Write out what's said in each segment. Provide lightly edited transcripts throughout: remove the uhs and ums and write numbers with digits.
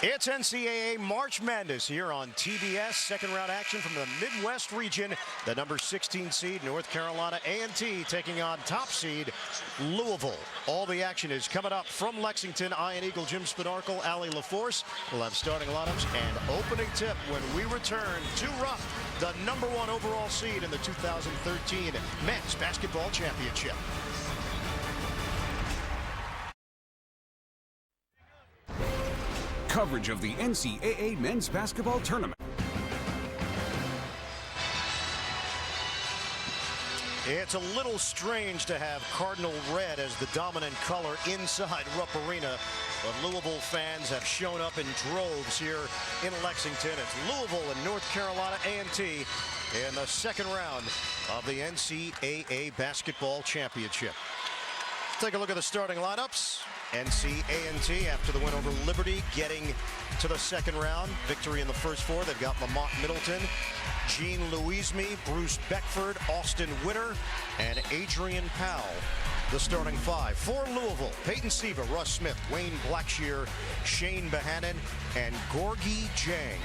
It's NCAA March Madness here on TBS. Second round action from the Midwest region. The number 16 seed North Carolina A&T taking on top seed Louisville. All the action is coming up from Lexington. Iron Eagle Jim Spanarkel, Allie LaForce will have starting lineups and opening tip when we return to Rupp, the number 1 overall seed in the 2013 Men's Basketball Championship. Coverage of the NCAA Men's Basketball Tournament. It's a little strange to have Cardinal red as the dominant color inside Rupp Arena, but Louisville fans have shown up in droves here in Lexington. It's Louisville and North Carolina A&T in the second round of the NCAA Basketball Championship. Let's take a look at the starting lineups. A&T after the win over Liberty getting to the second round. Victory in the first 4. They've got Lamont Middleton, Gene Louisme, Bruce Beckford, Austin Witter, and Adrian Powell. The starting 5 for Louisville: Peyton Siva, Russ Smith, Wayne Blackshear, Shane Bohannon, and Gorgie Jang.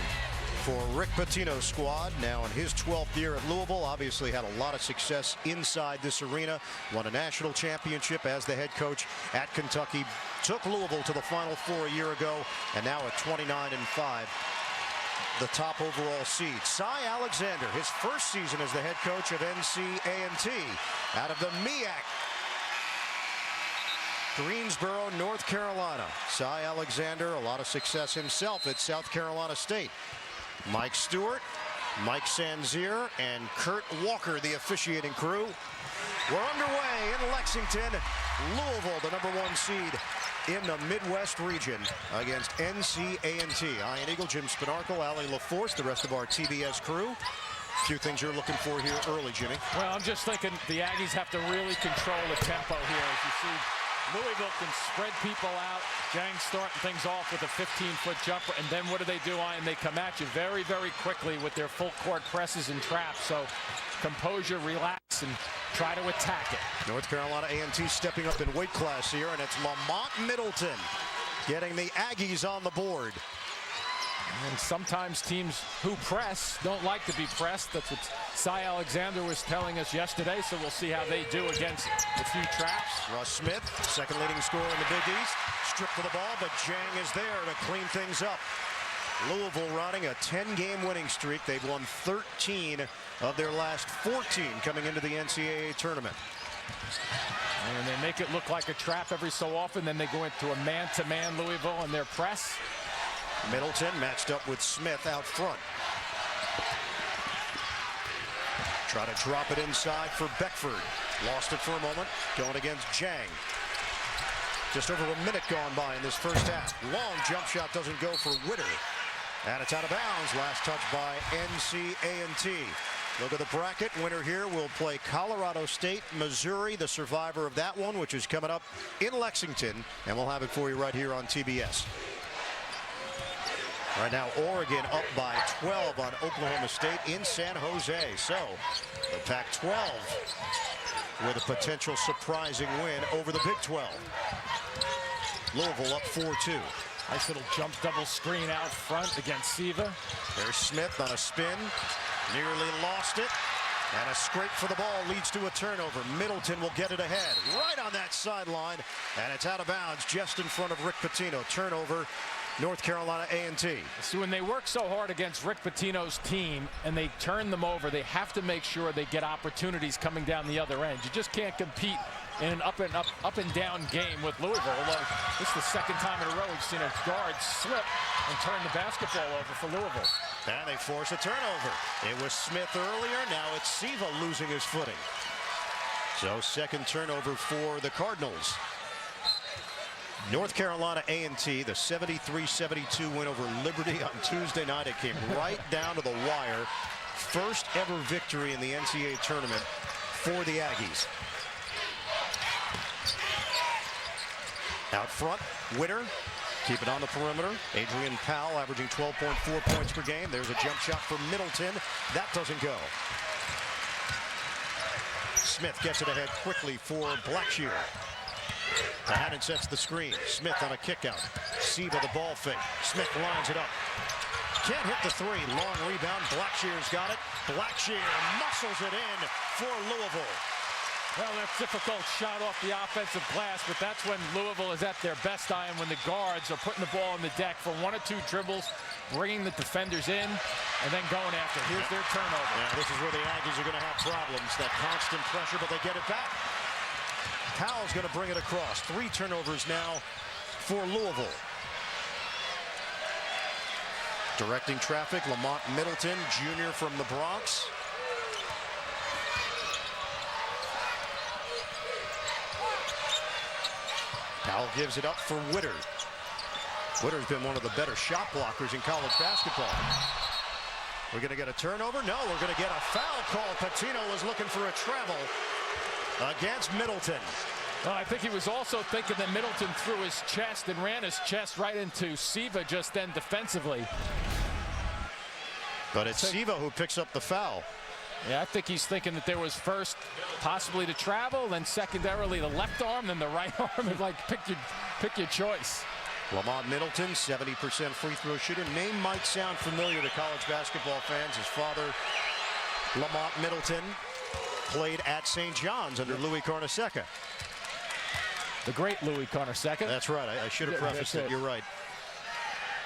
For Rick Pitino's squad, now in his 12th year at Louisville, obviously had a lot of success inside this arena, won a national championship as the head coach at Kentucky, took Louisville to the Final Four a year ago, and now at 29-5, the top overall seed. Cy Alexander, his first season as the head coach of NCAA&T, out of the MEAC Greensboro, North Carolina. Cy Alexander, a lot of success himself at South Carolina State. Mike Stewart, Mike Sanzier, and Kurt Walker, the officiating crew. We're underway in Lexington. Louisville, the number 1 seed in the Midwest region, against NCAA&T. Iron Eagle, Jim Spanarkel, Allie LaForce, the rest of our TBS crew. A few things you're looking for here early, Jimmy. Well, I'm just thinking the Aggies have to really control the tempo here. As you see, Louisville can spread people out. Jang starting things off with a 15-foot jumper, and then what do? Ian? They come at you very, very quickly with their full court presses and traps. So composure, relax, and try to attack it. North Carolina A&T stepping up in weight class here, and it's Lamont Middleton getting the Aggies on the board. And sometimes teams who press don't like to be pressed. That's what Cy Alexander was telling us yesterday, so we'll see how they do against a few traps. Russ Smith, second leading scorer in the Big East, stripped for the ball, but Jang is there to clean things up. Louisville running a 10-game winning streak. They've won 13 of their last 14 coming into the NCAA tournament. And they make it look like a trap every so often. Then they go into a man-to-man Louisville in their press. Middleton matched up with Smith out front. Try to drop it inside for Beckford. Lost it for a moment. Going against Jang. Just over a minute gone by in this first half. Long jump shot doesn't go for Witter. And it's out of bounds. Last touch by NCAA&T. Look at the bracket. Winner here will play Colorado State, Missouri, the survivor of that one, which is coming up in Lexington. And we'll have it for you right here on TBS. Right now, Oregon up by 12 on Oklahoma State in San Jose. So, the Pac-12 with a potential surprising win over the Big 12. Louisville up 4-2. Nice little jump double screen out front against Siva. There's Smith on a spin. Nearly lost it. And a scrape for the ball leads to a turnover. Middleton will get it ahead. Right on that sideline. And it's out of bounds just in front of Rick Pitino. Turnover. North Carolina A&T. So when they work so hard against Rick Pitino's team and they turn them over, they have to make sure they get opportunities coming down the other end. You just can't compete in an up and down game with Louisville. Although this is the second time in a row we've seen a guard slip and turn the basketball over for Louisville. And they force a turnover. It was Smith earlier. Now it's Siva losing his footing. So second turnover for the Cardinals. North Carolina A&T, the 73-72 win over Liberty on Tuesday night. It came right down to the wire. First ever victory in the NCAA tournament for the Aggies. Out front, Witter, keep it on the perimeter. Adrian Powell averaging 12.4 points per game. There's a jump shot for Middleton. That doesn't go. Smith gets it ahead quickly for Blackshear. Hannon sets the screen. Smith on a kick out. Siva the ball fake. Smith lines it up. Can't hit the three. Long rebound. Blackshear's got it. Blackshear muscles it in for Louisville. Well, that's a difficult shot off the offensive glass, but that's when Louisville is at their best, Ian, when the guards are putting the ball on the deck for 1 or 2 dribbles, bringing the defenders in, and then going after. Here's their turnover. Yeah, this is where the Aggies are going to have problems. That constant pressure, but they get it back. Powell's going to bring it across. 3 turnovers now for Louisville. Directing traffic, Lamont Middleton, junior from the Bronx. Powell gives it up for Witter. Witter's been one of the better shot blockers in college basketball. We're going to get a turnover. No, we're going to get a foul call. Patino was looking for a travel against Middleton. Well, I think he was also thinking that Middleton threw his chest and ran his chest right into Siva just then defensively. But it's Siva who picks up the foul. Yeah, I think he's thinking that there was first possibly the travel, then secondarily the left arm, then the right arm, and like pick your choice. Lamont Middleton, 70% free throw shooter. Name might sound familiar to college basketball fans. His father, Lamont Middleton, played at St. John's under Louis Carnesecca. The great Louis Carnesecca. That's right. I should have prefaced it. You're right.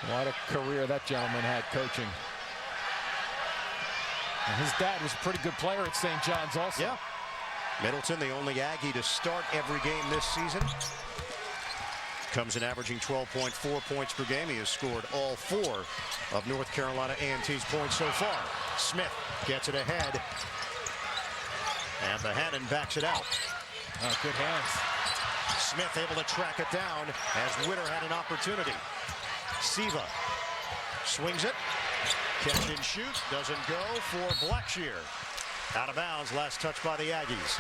What a career that gentleman had coaching. And his dad was a pretty good player at St. John's also. Yeah. Middleton, the only Aggie to start every game this season. Comes in averaging 12.4 points per game. He has scored all 4 of North Carolina A&T's points so far. Smith gets it ahead. And the Hannon backs it out. Oh, good hands. Smith able to track it down as Witter had an opportunity. Siva swings it. Catch and shoot. Doesn't go for Blackshear. Out of bounds. Last touch by the Aggies.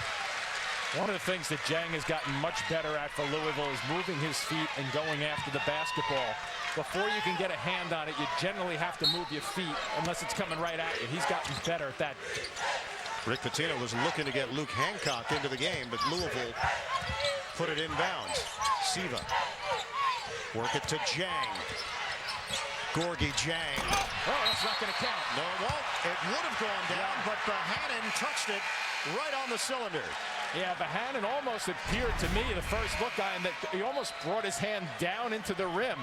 One of the things that Jang has gotten much better at for Louisville is moving his feet and going after the basketball. Before you can get a hand on it, you generally have to move your feet unless it's coming right at you. He's gotten better at that. Rick Pitino was looking to get Luke Hancock into the game, but Louisville put it in bounds. Siva. Work it to Jang. Gorgie Jang. Oh, that's not going to count. No, it won't. It would have gone down, but Hannon touched it right on the cylinder. Yeah, Hannon almost appeared to me, the first look on, that he almost brought his hand down into the rim.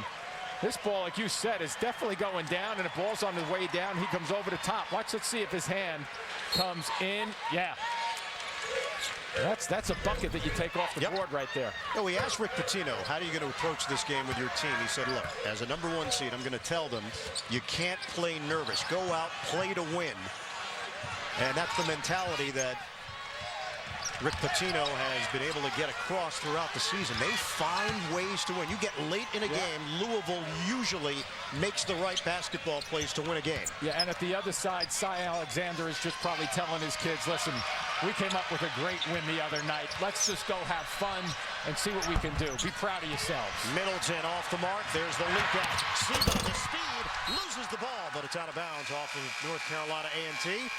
This ball, like you said, is definitely going down, and the ball's on the way down. He comes over the top. Let's see if his hand comes in. Yeah. That's a bucket that you take off the board right there. No, we asked Rick Pitino, how are you going to approach this game with your team? He said, look, as a #1 seed, I'm going to tell them you can't play nervous. Go out, play to win. And that's the mentality that Rick Pitino has been able to get across throughout the season. They find ways to win. You get late in a game, Louisville usually makes the right basketball plays to win a game. Yeah, and at the other side, Cy Alexander is just probably telling his kids, listen, we came up with a great win the other night. Let's just go have fun and see what we can do. Be proud of yourselves. Middleton off the mark. There's the leak out. Siva the speed, loses the ball, but it's out of bounds off of North Carolina A&T.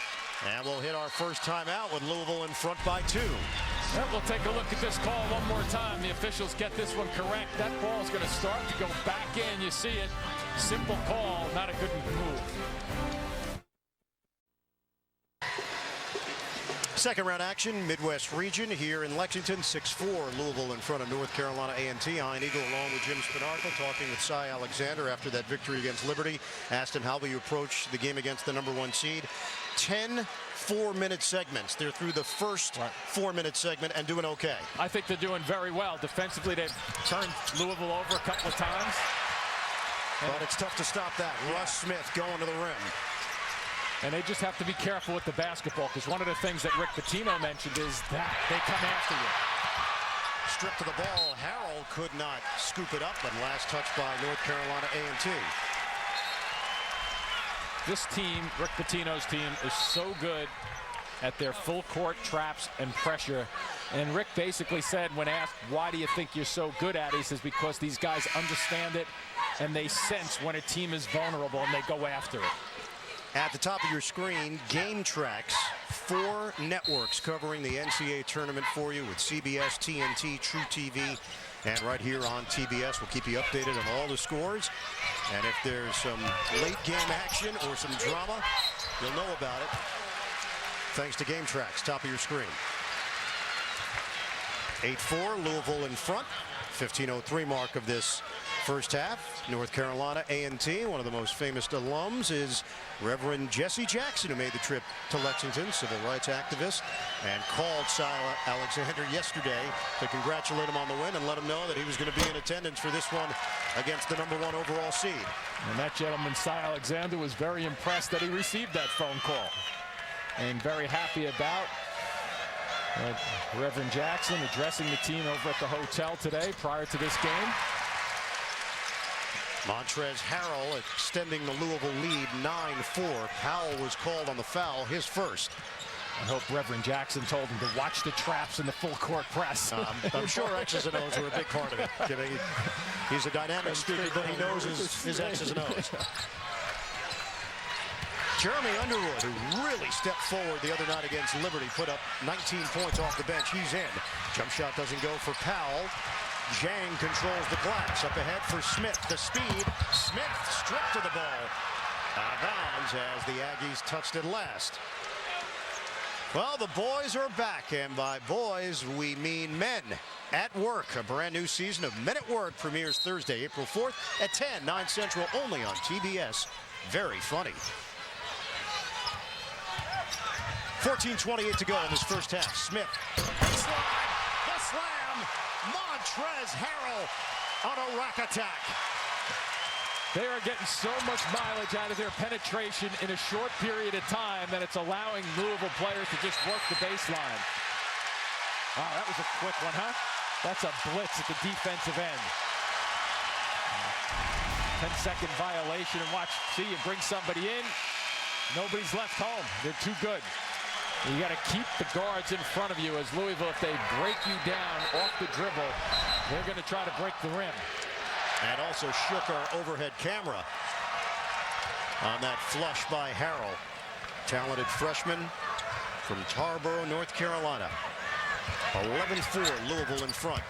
And we'll hit our first timeout with Louisville in front by 2. Well, we'll take a look at this call one more time. The officials get this one correct. That ball is going to start to go back in. You see it. Simple call, not a good move. Second round action, Midwest region here in Lexington, 6-4, Louisville in front of North Carolina A&T. Ian Eagle along with Jim Spinarco talking with Cy Alexander after that victory against Liberty. Asked him how will you approach the game against the #1 seed. 10 4-minute segments. They're through the first 4-minute segment and doing okay. I think they're doing very well. Defensively, they've turned Louisville over a couple of times. But it's tough to stop that. Russ Smith going to the rim. And they just have to be careful with the basketball, because one of the things that Rick Pitino mentioned is that they come after you. Stripped to the ball. Harrell could not scoop it up, but last touch by North Carolina A&T. This team, Rick Pitino's team, is so good at their full court traps and pressure. And Rick basically said, when asked, why do you think you're so good at it? He says, because these guys understand it and they sense when a team is vulnerable and they go after it. At the top of your screen, game tracks 4 networks covering the NCAA tournament for you with CBS, TNT, True TV, and right here on TBS. We'll keep you updated on all the scores. And if there's some late game action or some drama, you'll know about it thanks to Game Tracks, top of your screen. 8-4, Louisville in front. 15:03 mark of this first half. North Carolina A&T, one of the most famous alums is Reverend Jesse Jackson, who made the trip to Lexington, civil rights activist, and called Cy Alexander yesterday to congratulate him on the win and let him know that he was going to be in attendance for this one against the #1 overall seed. And that gentleman, Cy Alexander, was very impressed that he received that phone call and very happy about Reverend Jackson addressing the team over at the hotel today prior to this game. Montrezl Harrell extending the Louisville lead 9-4. Powell was called on the foul, his first. I hope Reverend Jackson told him to watch the traps in the full court press. I'm sure X's and O's were a big part of it. He's a dynamic speaker, but he knows his X's and O's. Jeremy Underwood, who really stepped forward the other night against Liberty, put up 19 points off the bench. He's in. Jump shot doesn't go for Powell. Zhang controls the glass. Up ahead for Smith. The speed. Smith stripped to the ball. Out of bounds as the Aggies touched it last. Well, the boys are back, and by boys, we mean men at work. A brand new season of Men at Work premieres Thursday, April 4th at 10, 9 Central, only on TBS. Very funny. 14:28 to go in this first half. Smith. Slide. The slam. Montrezl Harrell on a rack attack. They are getting so much mileage out of their penetration in a short period of time that it's allowing Louisville players to just work the baseline. Wow, that was a quick one, huh? That's a blitz at the defensive end. 10-second violation, and watch, see, you bring somebody in, nobody's left home. They're too good. You got to keep the guards in front of you, as Louisville, if they break you down off the dribble, they're going to try to break the rim. And also shook our overhead camera on that flush by Harrell. Talented freshman from Tarboro, North Carolina. 11-4, Louisville in front.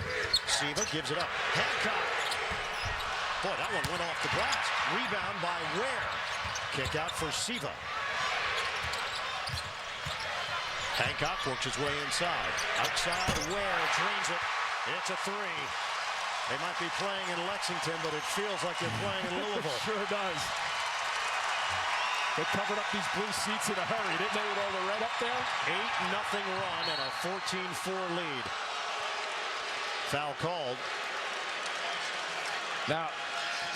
Siva gives it up. Hancock. Boy, that one went off the glass. Rebound by Ware. Kick out for Siva. Hancock works his way inside. Outside, Ware drains it. It's a 3. They might be playing in Lexington, but it feels like they're playing in Louisville. Sure does. They covered up these blue seats in a hurry, didn't they, with all the red up there? 8-0 run and a 14-4 lead. Foul called. Now,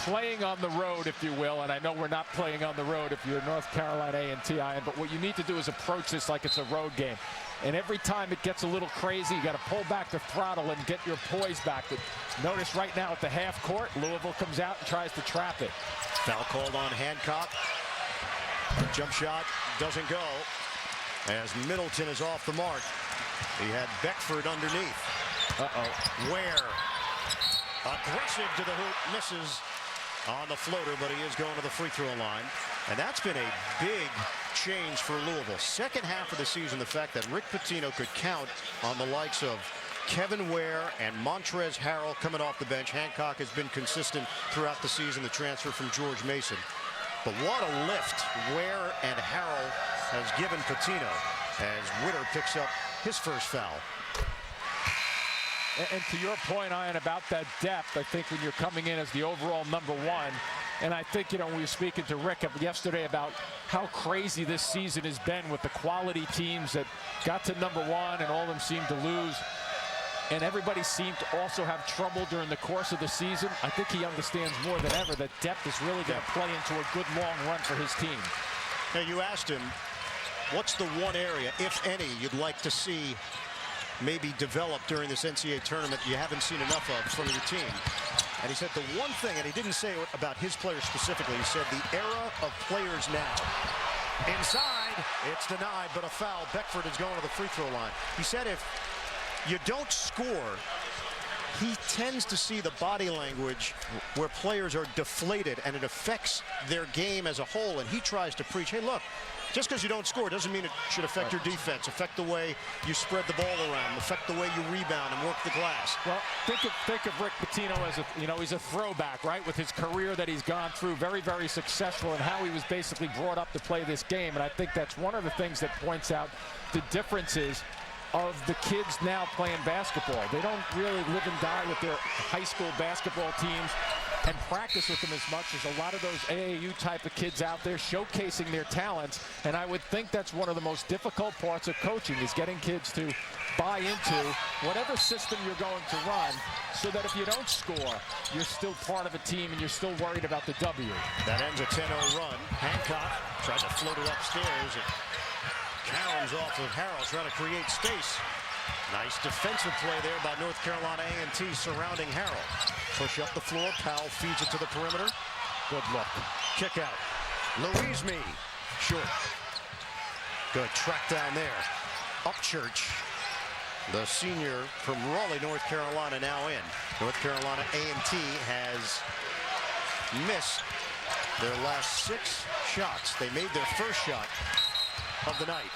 playing on the road, if you will, and I know we're not playing on the road if you're North Carolina A&T, but what you need to do is approach this like it's a road game. And every time it gets a little crazy, you got to pull back the throttle and get your poise back. But notice right now at the half court, Louisville comes out and tries to trap it. Foul called on Hancock. The jump shot doesn't go as Middleton is off the mark. He had Beckford underneath. Ware aggressive to the hoop, misses on the floater, but he is going to the free throw line. And that's been a big change for Louisville. Second half of the season, the fact that Rick Pitino could count on the likes of Kevin Ware and Montrezl Harrell coming off the bench. Hancock has been consistent throughout the season, the transfer from George Mason. But what a lift Ware and Harrell has given Pitino as Witter picks up his first foul. And to your point, Ian, about that depth, I think when you're coming in as the overall #1, and I think, you know, we were speaking to Rick yesterday about how crazy this season has been with the quality teams that got to #1 and all of them seemed to lose. And everybody seemed to also have trouble during the course of the season. I think he understands more than ever that depth is really going to play into a good long run for his team. Now, you asked him, what's the one area, if any, you'd like to see maybe develop during this NCAA tournament you haven't seen enough of from your team? And he said the one thing, and he didn't say it about his players specifically, he said the era of players now. Inside, it's denied, but a foul. Beckford is going to the free throw line. He said if you don't score, he tends to see the body language where players are deflated and it affects their game as a whole. And he tries to preach, hey, look, Just because you don't score doesn't mean it should affect your defense, affect the way you spread the ball around, affect the way you rebound and work the glass. Well, think of Rick Pitino as he's a throwback, right? With his career that he's gone through, very, very successful, and how he was basically brought up to play this game. And I think that's one of the things that points out the differences of the kids now playing basketball. They don't really live and die with their high school basketball teams and practice with them as much as a lot of those AAU type of kids out there showcasing their talents. And I would think that's one of the most difficult parts of coaching, is getting kids to buy into whatever system you're going to run, so that if you don't score, you're still part of a team and you're still worried about the W. That ends a 10-0 run. Hancock tried to float it upstairs. And Caroms off of Harrell, trying to create space. Nice defensive play there by North Carolina A&T surrounding Harrell. Push up the floor. Powell feeds it to the perimeter. Good look. Kick out. Louisville. Short. Good track down there. Upchurch, the senior from Raleigh, North Carolina, now in. North Carolina A&T has missed their last 6 shots. They made their first shot of the night.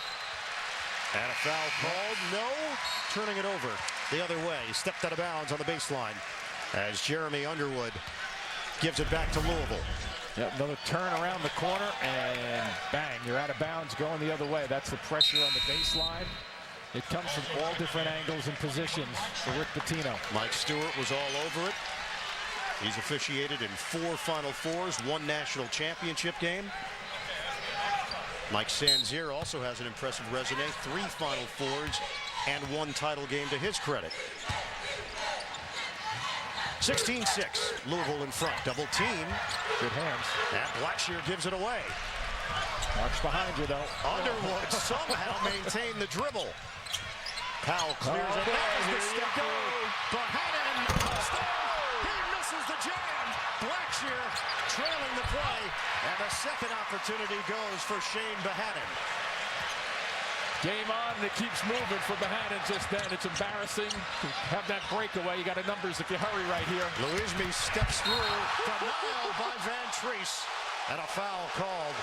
And a foul called. No. Turning it over the other way. He stepped out of bounds on the baseline as Jeremy Underwood gives it back to Louisville. Yep, another turn around the corner, and bang, you're out of bounds going the other way. That's the pressure on the baseline. It comes from all different angles and positions for Rick Pitino. Mike Stewart was all over it. He's officiated in 4 Final Fours, 1 national championship game. Mike Sanzier also has an impressive resume, 3 Final Fours and 1 title game to his credit. 16-6, Louisville in front, double team. Good hands. And Blackshear gives it away. Mark's behind you, though. Underwood somehow maintained the dribble. Powell clears it. There's the step go. Bohannon upstairs. He misses the jam. Blackshear trailing the play. And the second opportunity goes for Shane Bohannon. Game on, and it keeps moving for Bohannon just then. It's embarrassing to have that breakaway. You got a numbers if you hurry right here. Louisville steps through. Denial by Van Treese. And a foul called.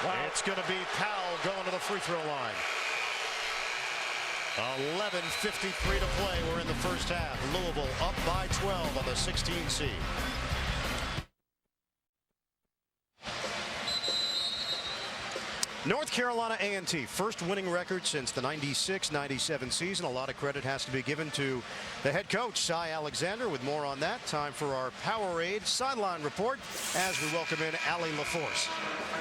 Wow. It's going to be Powell going to the free throw line. 11:53 to play. We're in the first half. Louisville up by 12 on the 16 seed. North Carolina A&T, first winning record since the 96-97 season. A lot of credit has to be given to the head coach, Cy Alexander. With more on that, time for our Powerade sideline report as we welcome in Allie LaForce.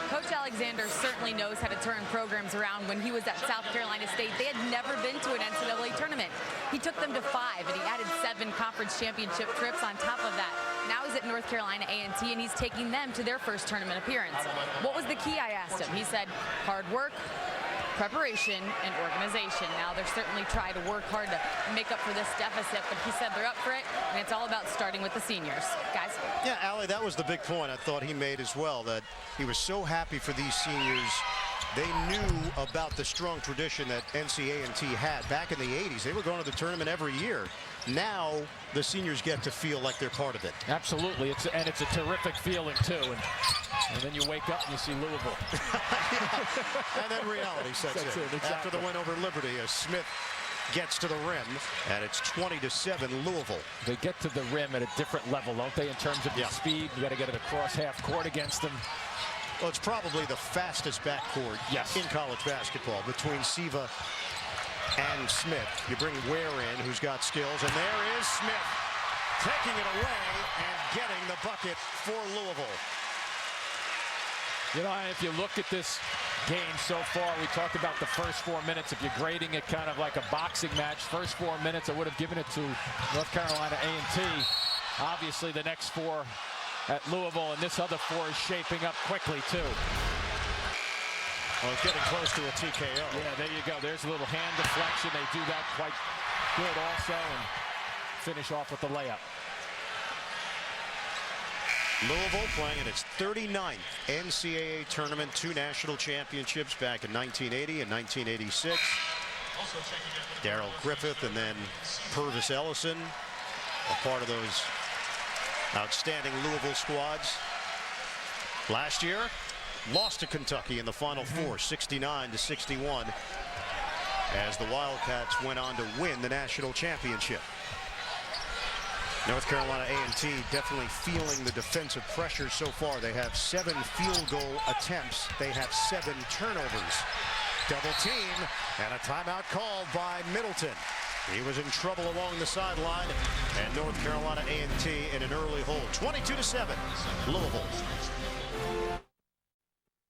Coach Alexander certainly knows how to turn programs around. When he was at South Carolina State, they had never been to an NCAA tournament. He took them to 5, and he added 7 conference championship trips on top of that. Now he's at North Carolina A&T, and he's taking them to their first tournament appearance. What was the key, I asked him. He said, hard work, preparation, and organization. Now they're certainly trying to work hard to make up for this deficit, but he said they're up for it, and it's all about starting with the seniors. Guys? Yeah, Allie, that was the big point I thought he made as well, that he was so happy for these seniors. They knew about the strong tradition that NCAA&T had back in the 80s. They were going to the tournament every year. Now the seniors get to feel like they're part of it. Absolutely. It's a terrific feeling, too. And then you wake up and you see Louisville. Yeah. And then reality sets in. Exactly. After the win over Liberty, as Smith gets to the rim, and it's 20-7 Louisville. They get to the rim at a different level, don't they, in terms of the speed? You got to get it across half court against them. Well, it's probably the fastest backcourt in college basketball between Siva and Smith. You bring Ware in, who's got skills, and there is Smith taking it away and getting the bucket for Louisville. You know, if you look at this game so far, we talked about the first 4 minutes. If you're grading it kind of like a boxing match, first 4 minutes, I would have given it to North Carolina A&T. Obviously, the next 4 at Louisville, and this other 4 is shaping up quickly, too. Well, it's getting close to a TKO. Yeah, there you go. There's a little hand deflection. They do that quite good also, and finish off with the layup. Louisville playing in its 39th NCAA tournament, 2 national championships back in 1980 and 1986. Darrell Griffith and then Purvis Ellison, a part of those outstanding Louisville squads. Last year, lost to Kentucky in the Final Four, 69-61, as the Wildcats went on to win the national championship. North Carolina A&T definitely feeling the defensive pressure so far. They have 7 field goal attempts. They have 7 turnovers. Double team and a timeout called by Middleton. He was in trouble along the sideline, and North Carolina A&T in an early hold. 22-7, Louisville.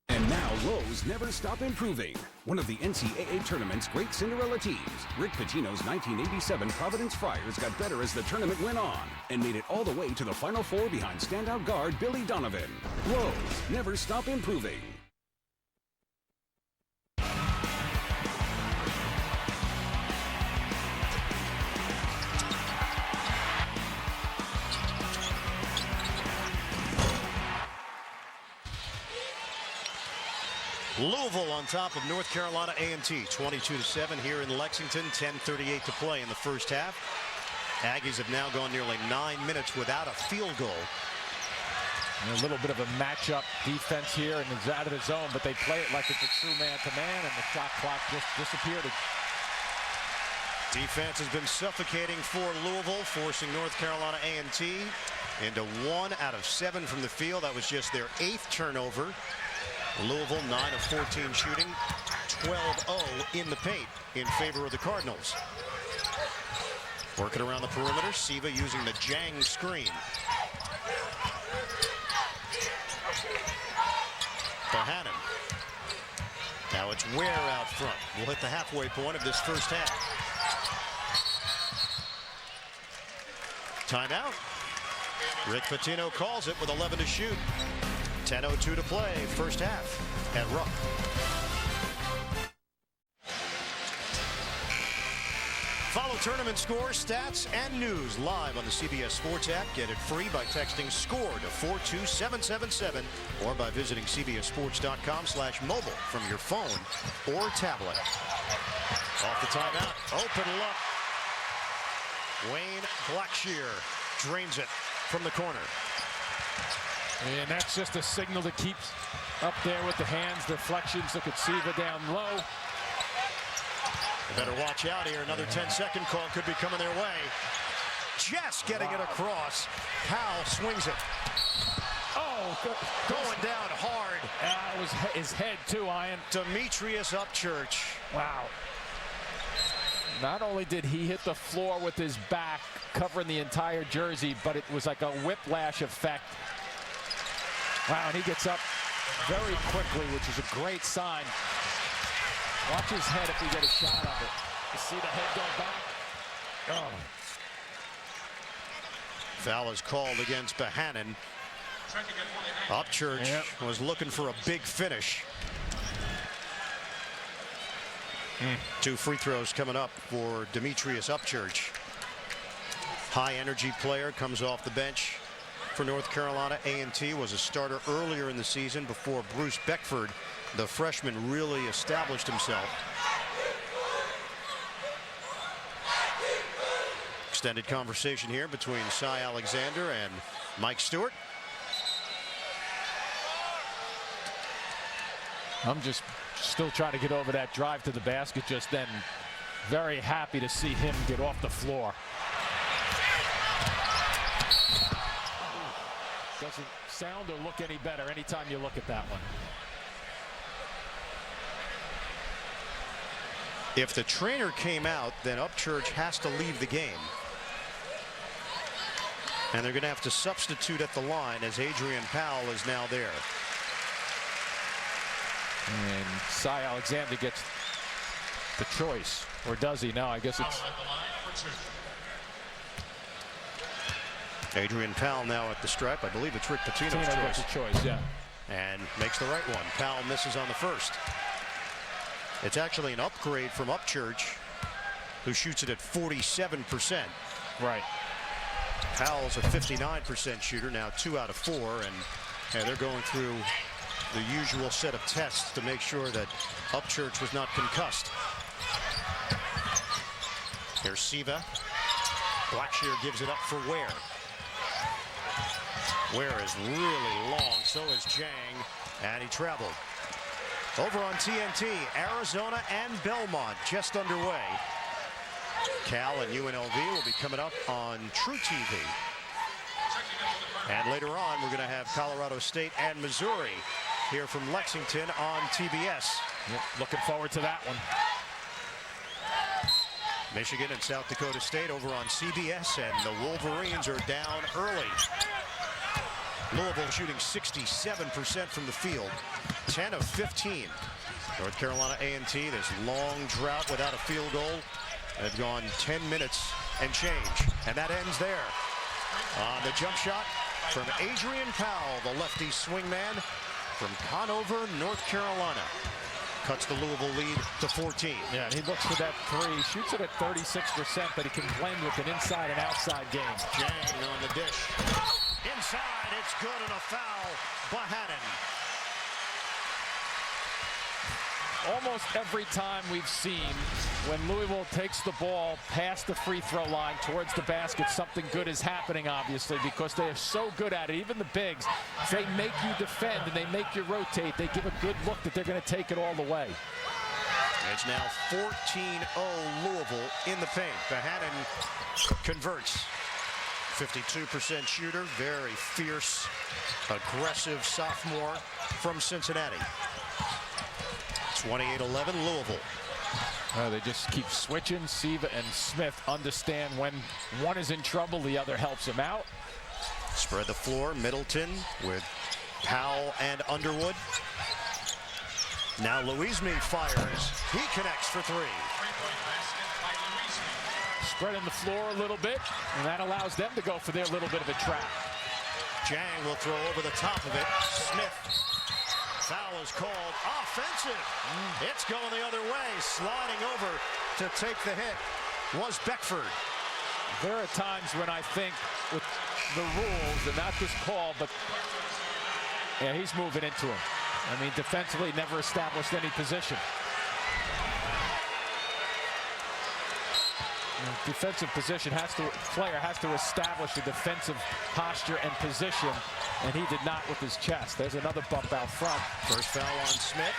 And now Lowe's never stop improving. One of the NCAA tournament's great Cinderella teams, Rick Pitino's 1987 Providence Friars, got better as the tournament went on and made it all the way to the Final Four behind standout guard Billy Donovan. Lowe's never stop improving. Louisville on top of North Carolina A&T, 22-7 here in Lexington. 10:38 to play in the first half. Aggies have now gone nearly 9 minutes without a field goal. And a little bit of a matchup defense here, and it's out of the zone, but they play it like it's a true man-to-man, and the shot clock just disappeared. Defense has been suffocating for Louisville, forcing North Carolina A&T into 1 out of 7 from the field. That was just their 8th turnover. Louisville 9 of 14 shooting, 12-0 in the paint in favor of the Cardinals. Working around the perimeter, Siva using the Jang screen. Bohannon. Now it's Ware out front. We'll hit the halfway point of this first half. Timeout. Rick Pitino calls it with 11 to shoot. 10:02 to play, first half at Rupp. Follow tournament scores, stats, and news live on the CBS Sports app. Get it free by texting SCORE to 42777 or by visiting cbssports.com/mobile from your phone or tablet. Off the timeout, open look. Wayne Blackshear drains it from the corner. And that's just a signal to keep up there with the hands, deflections. Look at Siva down low. You better watch out here. Another 10-second call could be coming their way. Just getting it across. Powell swings it. Oh, going down hard. It was his head too, Ian. Demetrius Upchurch. Wow. Not only did he hit the floor with his back, covering the entire jersey, but it was like a whiplash effect. Wow, and he gets up very quickly, which is a great sign. Watch his head if we get a shot of it. You see the head go back? Oh. Foul is called against Bohannon. Upchurch was looking for a big finish. 2 free throws coming up for Demetrius Upchurch. High energy player, comes off the bench for North Carolina A&T, was a starter earlier in the season before Bruce Beckford, the freshman, really established himself. Extended conversation here between Cy Alexander and Mike Stewart. I'm just still trying to get over that drive to the basket just then. Very happy to see him get off the floor. Doesn't sound or look any better anytime you look at that one. If the trainer came out, then Upchurch has to leave the game. And they're going to have to substitute at the line as Adrian Powell is now there. And Cy Alexander gets the choice. Or does he? No, I guess it's... Adrian Powell now at the stripe. I believe it's Rick Pitino's gets a choice, yeah. And makes the right one. Powell misses on the first. It's actually an upgrade from Upchurch, who shoots it at 47%. Right. Powell's a 59% shooter, now 2 out of 4, and they're going through the usual set of tests to make sure that Upchurch was not concussed. Here's Siva. Blackshear gives it up for Ware. Ware is really long. So is Jang. And he traveled. Over on TNT, Arizona and Belmont just underway. Cal and UNLV will be coming up on True TV. And later on, we're going to have Colorado State and Missouri here from Lexington on TBS. Yep, looking forward to that one. Michigan and South Dakota State over on CBS, and the Wolverines are down early. Louisville shooting 67% from the field, 10 of 15. North Carolina A&T, this long drought without a field goal. They've gone 10 minutes and change, and that ends there. On the jump shot from Adrian Powell, the lefty swingman from Conover, North Carolina. Cuts the Louisville lead to 14. Yeah, and he looks for that three, shoots it at 36%, but he can blend with an inside and outside game. Jang on the dish. Inside, it's good, and a foul. Bohannon. Almost every time we've seen when Louisville takes the ball past the free throw line towards the basket, something good is happening, obviously, because they are so good at it. Even the bigs, they make you defend and they make you rotate. They give a good look that they're going to take it all the way. It's now 14-0 Louisville in the paint. Bohannon converts. 52% shooter, very fierce, aggressive sophomore from Cincinnati. 28-11 Louisville. They just keep switching. Siva and Smith understand when one is in trouble, the other helps him out. Spread the floor. Middleton with Powell and Underwood. Now Louisme fires. He connects for three. Spreading the floor a little bit, and that allows them to go for their little bit of a trap. Jang will throw over the top of it. Smith. Foul is called. Offensive. It's going the other way. Sliding over to take the hit was Beckford. There are times when I think with the rules, and not this call, but yeah, he's moving into him. I mean, defensively never established any position. Defensive position player has to establish a defensive posture and position, and he did not with his chest. There's another bump out front. First foul on Smith.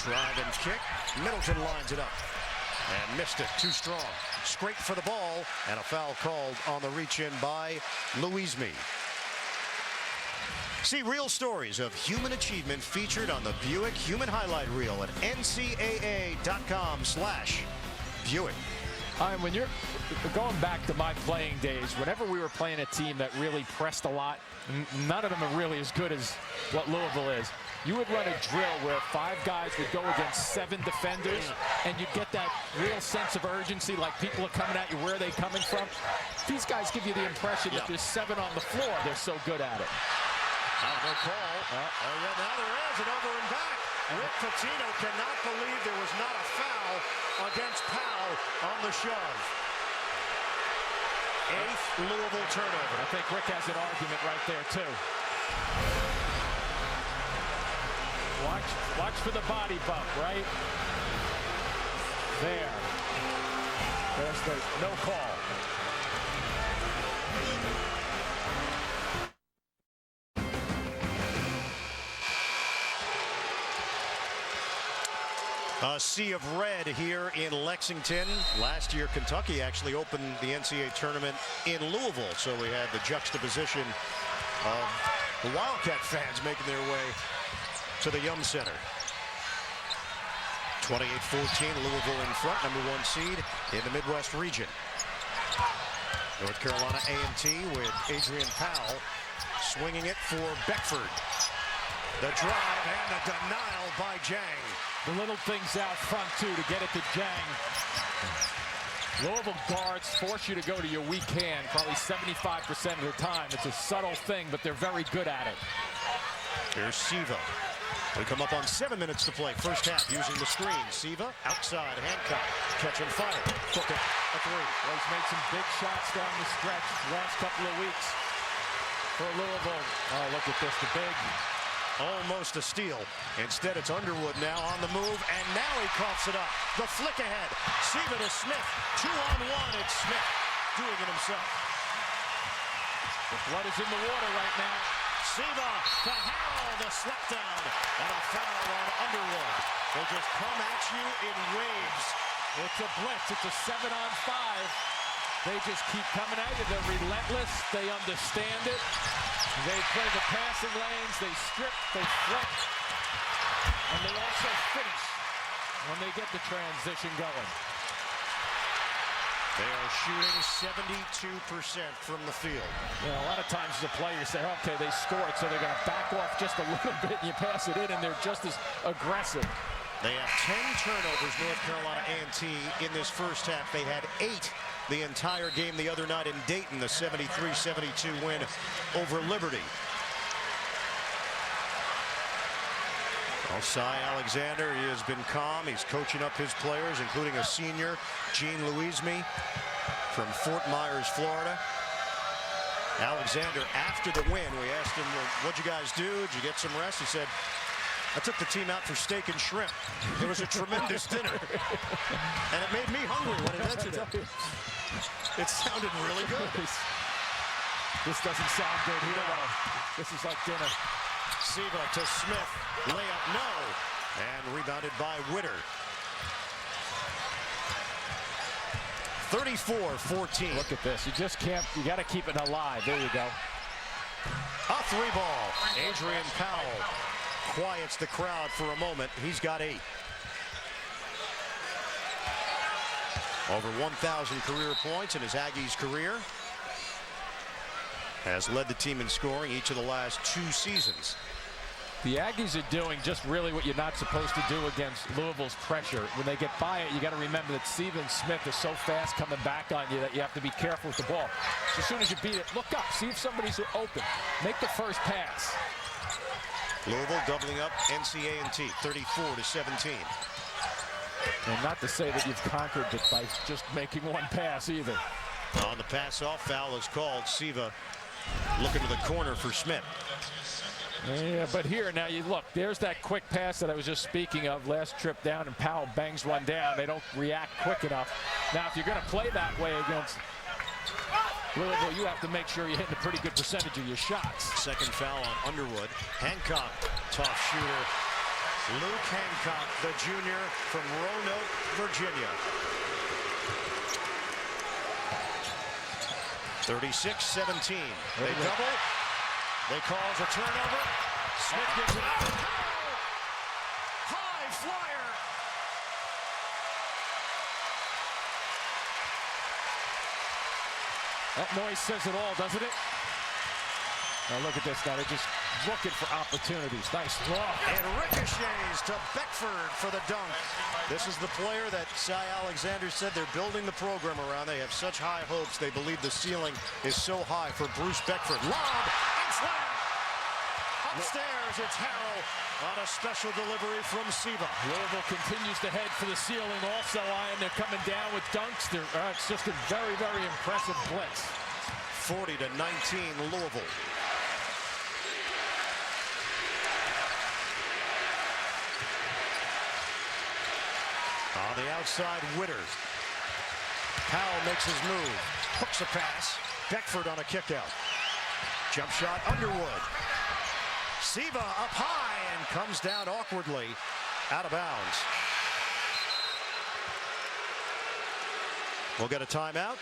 Drive and kick. Middleton lines it up and missed it. Too strong. Scrape for the ball, and a foul called on the reach-in by Louisme. See real stories of human achievement featured on the Buick Human Highlight Reel at ncaa.com/Buick. When you're going back to my playing days, whenever we were playing a team that really pressed a lot, none of them are really as good as what Louisville is. You would run a drill where 5 guys would go against 7 defenders, and you'd get that real sense of urgency, like people are coming at you. Where are they coming from? These guys give you the impression that there's 7 on the floor. They're so good at it. No call. Oh, yeah, now there is, and over and back. Rick Pitino cannot believe there was not a foul against Powell on the shove. 8th Louisville turnover. I think Rick has an argument right there, too. Watch for the body bump, right? There's the no call. A sea of red here in Lexington. Last year, Kentucky actually opened the NCAA tournament in Louisville, so we had the juxtaposition of the Wildcat fans making their way to the Yum Center. 28-14, Louisville in front, #1 seed in the Midwest region. North Carolina A&T with Adrian Powell swinging it for Beckford. The drive and the denial by Jang. The little things out front, too, to get it to Jang. Louisville guards force you to go to your weak hand probably 75% of the time. It's a subtle thing, but they're very good at it. Here's Siva. We come up on 7 minutes to play. First half using the screen. Siva outside, Hancock, catch and fire. Took it, a 3. Well, he's made some big shots down the stretch the last couple of weeks for Louisville. Oh, look at this, the big. Almost a steal. Instead, it's Underwood now on the move, and now he coughs it up. The flick ahead. Siva to Smith. 2-on-1. It's Smith doing it himself. The blood is in the water right now. Siva to Harrell, the slap down, and a foul on Underwood. They just come at you in waves. It's a blitz. It's a 7-on-5. They just keep coming at you. They're relentless. They understand it. They play the passing lanes. They strip. They flip. And they also finish when they get the transition going. They are shooting 72% from the field. You know, a lot of times the players say, okay, they scored, so they're going to back off just a little bit, and you pass it in, and they're just as aggressive. They have 10 turnovers, North Carolina A&T, in this first half. They had 8 the entire game the other night in Dayton, the 73-72 win over Liberty. Well, Cy Alexander, he has been calm. He's coaching up his players, including a senior, Gene Louisme, from Fort Myers, Florida. Alexander, after the win, we asked him, well, what'd you guys do? Did you get some rest? He said, I took the team out for steak and shrimp. It was a tremendous dinner. And it made me hungry when I mentioned it. It sounded really good. This doesn't sound good here, though. This is like dinner. Siva to Smith, layup no, and rebounded by Witter. 34-14. Look at this. You just can't, you got to keep it alive. There you go. A 3-ball. Adrian Powell quiets the crowd for a moment. He's got 8. Over 1,000 career points in his Aggies career. Has led the team in scoring each of the last 2 seasons. The Aggies are doing just really what you're not supposed to do against Louisville's pressure. When they get by it, you got to remember that Steven Smith is so fast coming back on you that you have to be careful with the ball. So as soon as you beat it, look up, see if somebody's open. Make the first pass. Louisville doubling up NCAA, 34-17. And not to say that you've conquered it by just making one pass either. On the pass off, foul is called. Siva looking to the corner for Smith. Yeah, but here now you look, there's that quick pass that I was just speaking of last trip down, and Powell bangs one down. They don't react quick enough. Now if you're going to play that way against Louisville, you have to make sure you're hitting a pretty good percentage of your shots. Second foul on Underwood. Hancock, tough shooter. Luke Hancock, the junior from Roanoke, Virginia. 36-17. They double. They cause a turnover. Smith gets it out. High flyer. That noise says it all, doesn't it? Now look at this now. They're just looking for opportunities. Nice look. And ricochets to Beckford for the dunk. This is the player that Cy Alexander said they're building the program around. They have such high hopes. They believe the ceiling is so high for Bruce Beckford. Lob and slam. Upstairs, it's Harrell on a special delivery from Siva. Louisville continues to head for the ceiling also, Ian. They're coming down with dunks. It's just a very, very impressive blitz. 40-19 Louisville. On the outside, Witter. Powell makes his move. Hooks a pass. Beckford on a kickout. Jump shot, Underwood. Siva up high and comes down awkwardly out of bounds. We'll get a timeout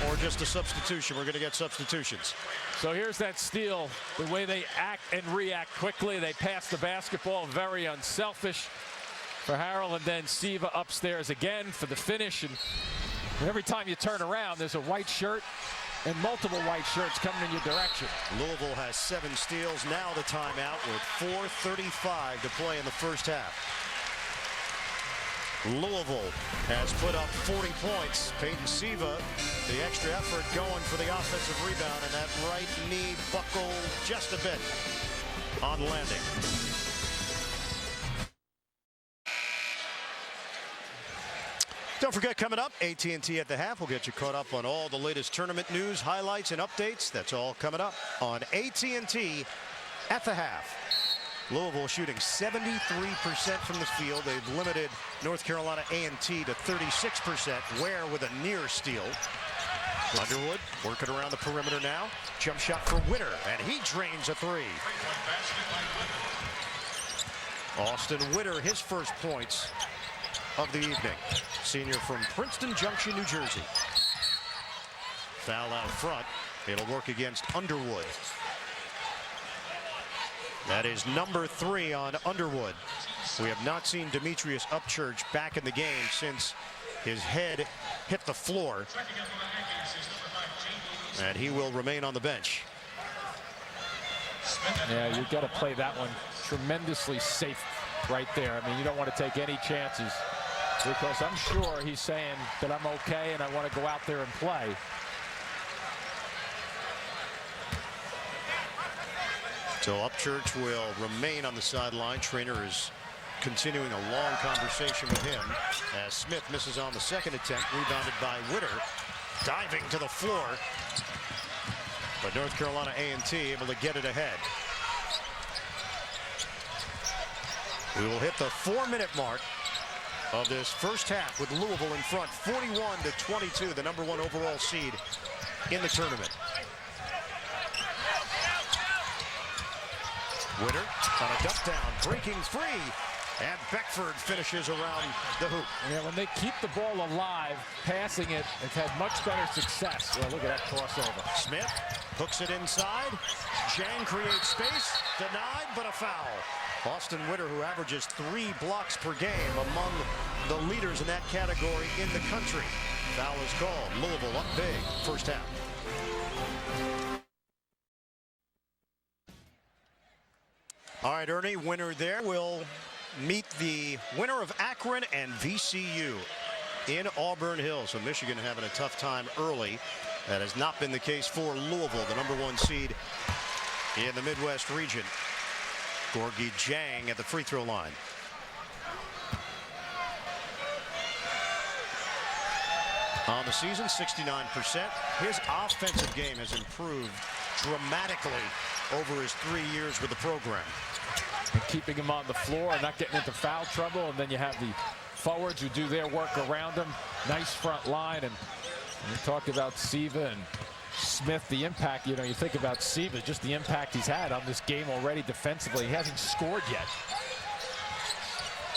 or just a substitution. We're going to get substitutions. So here's that steal. The way they act and react quickly. They pass the basketball, very unselfish for Harrell, and then Siva upstairs again for the finish. And every time you turn around, there's a white shirt and multiple white shirts coming in your direction. Louisville has 7 steals. Now the timeout with 4:35 to play in the first half. Louisville has put up 40 points. Peyton Siva, the extra effort going for the offensive rebound, and that right knee buckled just a bit on landing. Don't forget, coming up, AT&T at the half. We'll get you caught up on all the latest tournament news, highlights, and updates. That's all coming up on AT&T at the half. Louisville shooting 73% from the field. They've limited North Carolina A&T to 36%. Ware with a near steal. Underwood working around the perimeter now. Jump shot for Witter, and he drains a three. Austin Witter, his first points of the evening. Senior from Princeton Junction, New Jersey. Foul out front. It'll work against Underwood. That is number 3 on Underwood. We have not seen Demetrius Upchurch back in the game since his head hit the floor. And he will remain on the bench. Yeah, you've got to play that one tremendously safe right there. I mean, you don't want to take any chances because I'm sure he's saying that I'm okay and I want to go out there and play. So Upchurch will remain on the sideline. Trainer is continuing a long conversation with him as Smith misses on the second attempt, rebounded by Witter, diving to the floor. But North Carolina A&T able to get it ahead. We will hit the 4-minute mark of this first half with Louisville in front, 41-22, the number 1 overall seed in the tournament. Witter on a duck down, breaking free, and Beckford finishes around the hoop. Yeah, when they keep the ball alive, passing it, it's had much better success. Well, look at that crossover. Smith hooks it inside. Jang creates space, denied, but a foul. Austin Witter, who averages 3 blocks per game, among the leaders in that category in the country. Foul is called. Louisville up big, first half. All right, Ernie, winner there will meet the winner of Akron and VCU in Auburn Hills. So Michigan having a tough time early. That has not been the case for Louisville, the number 1 seed in the Midwest region. Gorgie Jang at the free throw line. On the season, 69%. His offensive game has improved dramatically over his 3 years with the program. And keeping him on the floor and not getting into foul trouble, and then you have the forwards who do their work around him. Nice front line, and we talked about Siva and Smith, the impact. You know, you think about Siva, just the impact he's had on this game already defensively. He hasn't scored yet.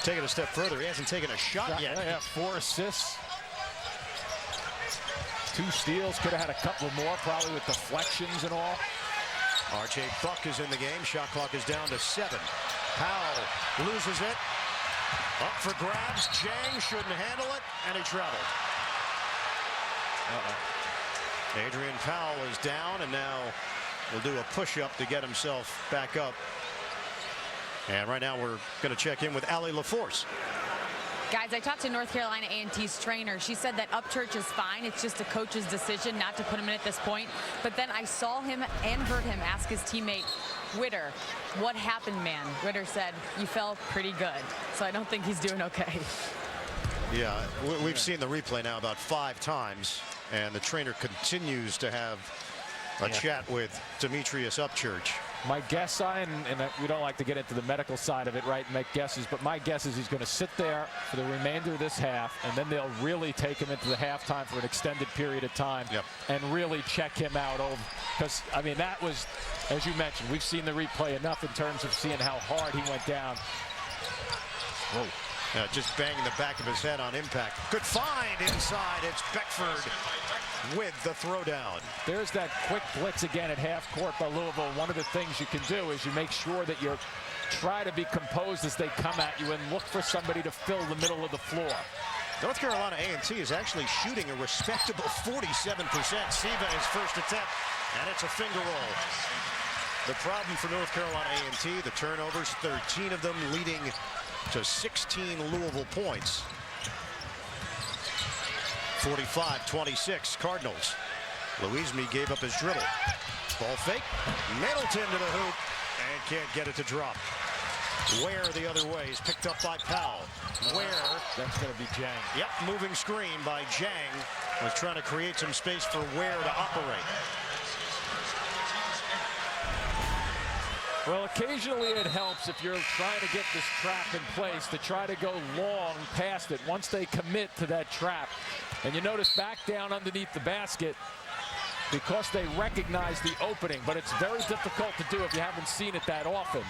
Take it a step further, he hasn't taken a shot yet. Yeah, 4 assists. 2 steals, could have had a couple more, probably with deflections and all. R.J. Buck is in the game. Shot clock is down to 7. Powell loses it. Up for grabs. Jang shouldn't handle it, and he traveled. Adrian Powell is down, and now will do a push-up to get himself back up. And right now we're going to check in with Allie LaForce. Guys, I talked to North Carolina A&T's trainer. She said that Upchurch is fine. It's just a coach's decision not to put him in at this point. But then I saw him and heard him ask his teammate, Witter, what happened, man? Witter said, you felt pretty good. So I don't think he's doing okay. Yeah, we've seen the replay now about 5 times, and the trainer continues to have a chat with Demetrius Upchurch. My guess, and we don't like to get into the medical side of it, right, and make guesses, but my guess is he's going to sit there for the remainder of this half, and then they'll really take him into the halftime for an extended period of time and really check him out. Because, I mean, that was, as you mentioned, we've seen the replay enough in terms of seeing how hard he went down. Whoa. Just banging the back of his head on impact. Good find inside. It's Beckford with the throwdown. There's that quick blitz again at half court by Louisville. One of the things you can do is you make sure that you try to be composed as they come at you and look for somebody to fill the middle of the floor. North Carolina A&T is actually shooting a respectable 47%. Siva his first attempt, and it's a finger roll. The problem for North Carolina A&T, the turnovers, 13 of them, leading to 16 Louisville points. 45-26 Cardinals. Louisville gave up his dribble. Ball fake. Middleton to the hoop and can't get it to drop. Ware the other way is picked up by Powell. Ware. That's going to be Jang. Yep, moving screen by Jang. Was trying to create some space for Ware to operate. Well, occasionally it helps if you're trying to get this trap in place to try to go long past it once they commit to that trap. And you notice back down underneath the basket, because they recognize the opening, but it's very difficult to do if you haven't seen it that often.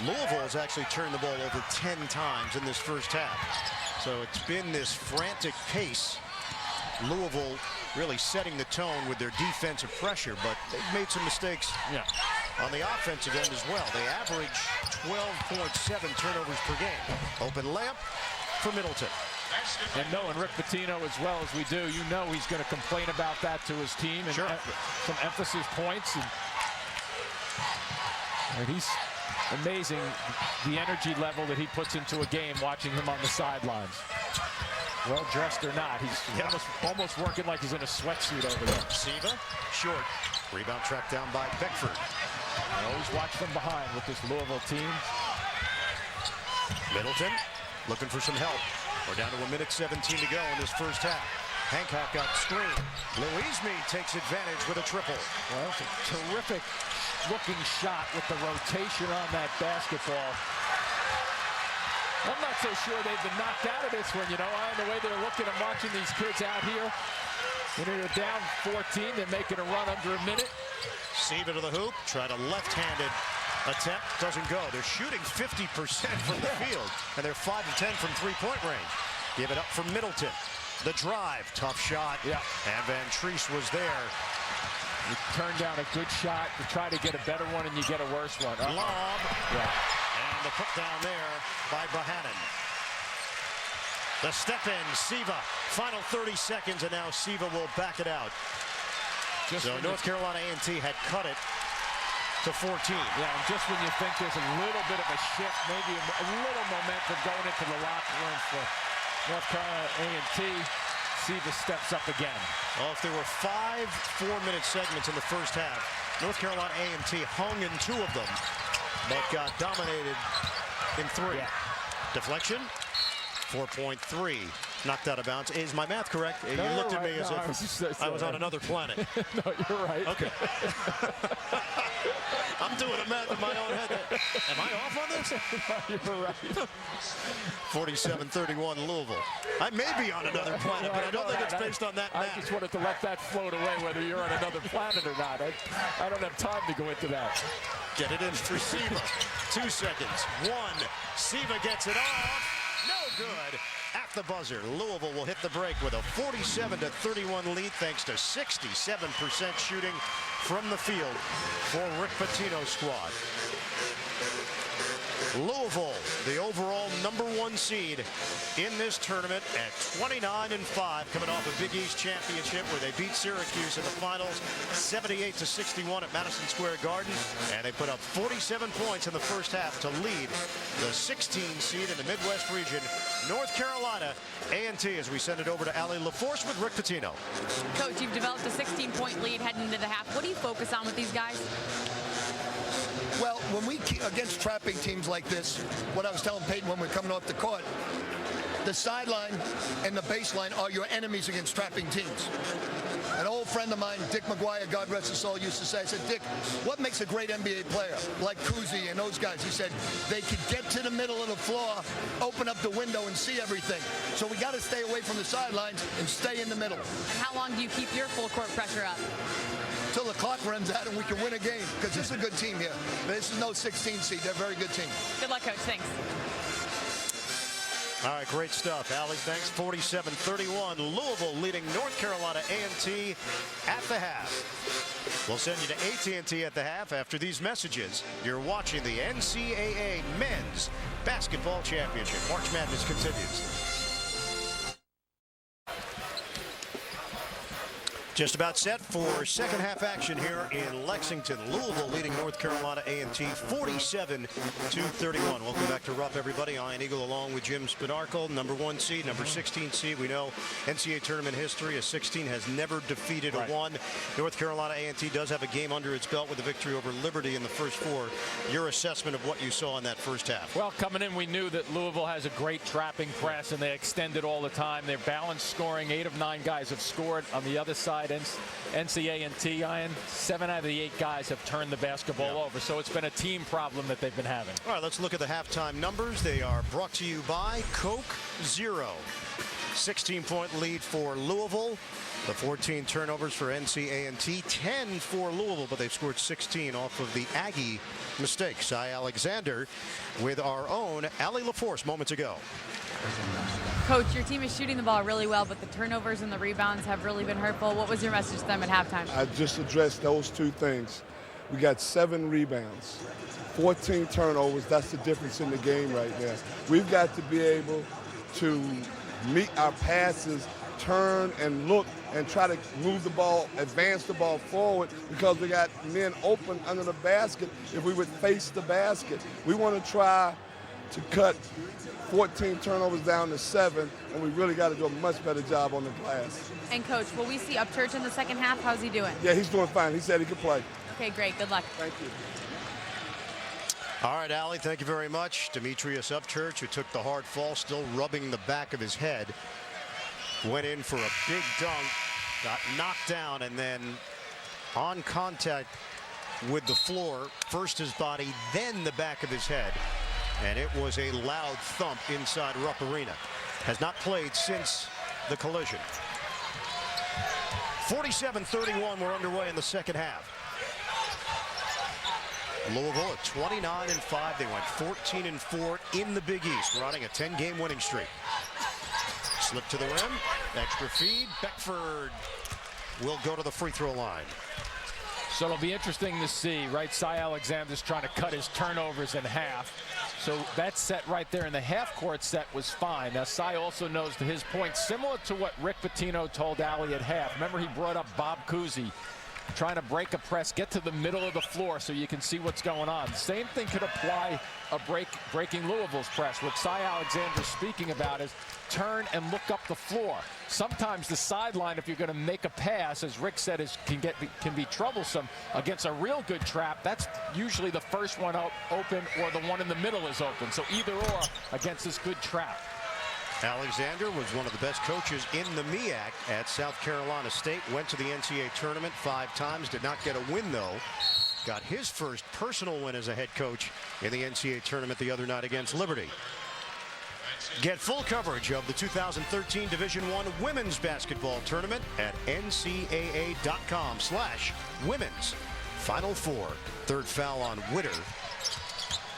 Louisville has actually turned the ball over 10 times in this first half. So it's been this frantic pace. Louisville really setting the tone with their defensive pressure, but they've made some mistakes on the offensive end as well. They average 12.7 turnovers per game. Open layup for Middleton. And knowing Rick Pitino as well as we do, you know he's going to complain about that to his team and some emphasis points. And he's amazing, the energy level that he puts into a game watching him on the sidelines. Well dressed or not, he's almost working like he's in a sweatsuit over there. Siva, short. Rebound tracked down by Beckford. I always watch from behind with this Louisville team. Middleton looking for some help. We're down to 1:17 to go in this first half. Hancock got screened. Louisme takes advantage with a triple. Well, it's a terrific looking shot with the rotation on that basketball. I'm not so sure they've been knocked out of this one, you know, the way they're looking and watching these kids out here. When they're down 14, they're making a run under a minute. Siva to the hoop, tried a left-handed attempt, doesn't go. They're shooting 50% from the field, and they're 5 of 10 from three-point range. Give it up for Middleton. The drive, tough shot, and Van Treese was there. You turn down a good shot to try to get a better one, and you get a worse one. Lob, and the put down there by Bohannon. The step in, Siva. Final 30 seconds, and now Siva will back it out. So North Carolina A&T had cut it to 14. Yeah, and just when you think there's a little bit of a shift, maybe a little momentum going into the locker room for North Carolina A&T, Siva steps up again. Well, if there were 5 4-minute segments in the first half, North Carolina A&T hung in 2 of them, but got dominated in 3. Deflection, 4.3. Knocked out of bounds. Is my math correct? You looked at me as if I was on another planet. No, you're right. Okay. I'm doing a math in my own head. Am I off on this? No, you're right. 47-31 Louisville. I may be on another planet, but I don't think it's based on that math. I just wanted to let that float away, whether you're on another planet or not. I don't have time to go into that. Get it in for Siva. 2 seconds. 1. Siva gets it off. No good. At the buzzer, Louisville will hit the break with a 47-31 lead thanks to 67% shooting from the field for Rick Pitino's squad. Louisville, the overall #1 seed in this tournament at 29-5, coming off a Big East championship where they beat Syracuse in the finals 78-61 at Madison Square Garden, and they put up 47 points in the first half to lead the 16 seed in the Midwest region, North Carolina A&T, as we send it over to Allie LaForce with Rick Pitino. Coach, you've developed a 16-point lead heading into the half. What do you focus on with these guys? Well, when we against trapping teams like this, what I was telling Peyton when we're coming off the court, the sideline and the baseline are your enemies against trapping teams. An old friend of mine, Dick McGuire, God rest his soul, used to say, I said, Dick, what makes a great NBA player? Like Kuzi and those guys. He said, they could get to the middle of the floor, open up the window and see everything. So we got to stay away from the sidelines and stay in the middle. And how long do you keep your full court pressure up? Till the clock runs out and we can win a game, because this is a good team here. This is no 16 seed. They're a very good team. Good luck, Coach. Thanks. All right, great stuff. Allie, thanks. 47-31. Louisville leading North Carolina A&T at the half. We'll send you to AT&T at the half after these messages. You're watching the NCAA Men's Basketball Championship. March Madness continues. Just about set for second half action here in Lexington. Louisville leading North Carolina A&T 47-31. Welcome back to Rupp, everybody. Ian Eagle along with Jim Spanarkel, #1 seed, #16 seed. We know NCAA tournament history, a 16 has never defeated a 1. North Carolina A&T does have a game under its belt with a victory over Liberty in the first 4. Your assessment of what you saw in that first half? Well, coming in, we knew that Louisville has a great trapping press, and they extend it all the time. They're balanced scoring. 8 of 9 guys have scored. On the other side, NCAA, Ian, 7 out of the 8 guys have turned the basketball over. So it's been a team problem that they've been having. All right, let's look at the halftime numbers. They are brought to you by Coke Zero. 16-point lead for Louisville. The 14 turnovers for NCAA&T, 10 for Louisville, but they've scored 16 off of the Aggie mistakes. Cy Alexander with our own Allie LaForce moments ago. Coach, your team is shooting the ball really well, but the turnovers and the rebounds have really been hurtful. What was your message to them at halftime? I just addressed those two things. We got 7 rebounds, 14 turnovers. That's the difference in the game right now. We've got to be able to meet our passes, turn and look and try to move the ball, advance the ball forward, because we got men open under the basket if we would face the basket. We want to try to cut 14 turnovers down to 7, and we really got to do a much better job on the glass. And Coach, will we see Upchurch in the second half? How's he doing? Yeah, he's doing fine. He said he could play. Okay, great. Good luck. Thank you. All right, Allie, thank you very much. Demetrius Upchurch, who took the hard fall, still rubbing the back of his head, went in for a big dunk, got knocked down, and then on contact with the floor, first his body, then the back of his head. And it was a loud thump inside Rupp Arena. Has not played since the collision. 47-31, we're underway in the second half. Louisville at 29-5. They went 14-4 in the Big East, running a 10-game winning streak. Slip to the rim, extra feed. Beckford will go to the free throw line. So it'll be interesting to see, right? Cy Alexander's trying to cut his turnovers in half. So that set right there in the half-court set was fine. Now, Cy also knows, to his point, similar to what Rick Pitino told Allie at half. Remember, he brought up Bob Cousy trying to break a press, get to the middle of the floor so you can see what's going on. Same thing could apply breaking Louisville's press. What Cy Alexander's speaking about is turn and look up the floor. Sometimes the sideline, if you're going to make a pass, as Rick said, can be troublesome against a real good trap. That's usually the first one open, or the one in the middle is open. So either or against this good trap. Alexander was one of the best coaches in the MEAC at South Carolina State. Went to the NCAA tournament 5 times. Did not get a win, though. Got his first personal win as a head coach in the NCAA tournament the other night against Liberty. Get full coverage of the 2013 Division I Women's Basketball Tournament at ncaa.com/women's Final Four. Third foul on Witter.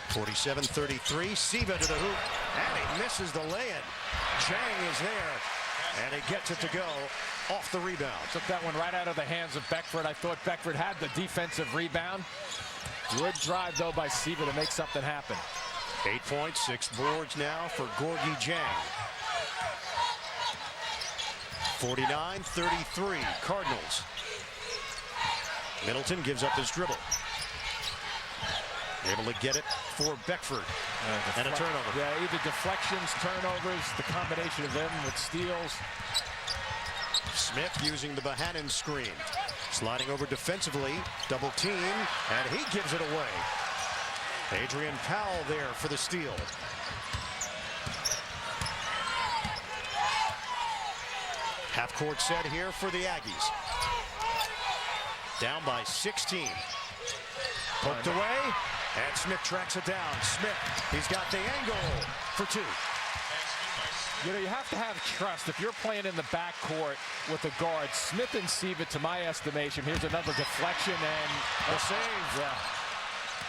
47-33. Siva to the hoop, and he misses the lay-in. Chang is there, and he gets it to go off the rebound. Took that one right out of the hands of Beckford. I thought Beckford had the defensive rebound. Good drive, though, by Siva to make something happen. 8 points, 6 boards now for Gorgie Jang. 49-33, Cardinals. Middleton gives up his dribble. Able to get it for Beckford. And a turnover. Yeah, either deflections, turnovers, the combination of them with steals. Smith using the Bohannon screen. Sliding over defensively, double team, and he gives it away. Adrian Powell there for the steal. Half-court set here for the Aggies. Down by 16. Poked away, and Smith tracks it down. Smith, he's got the angle for 2. You know, you have to have trust. If you're playing in the backcourt with the guards, Smith and Siva, to my estimation, here's another deflection and a save. Yeah.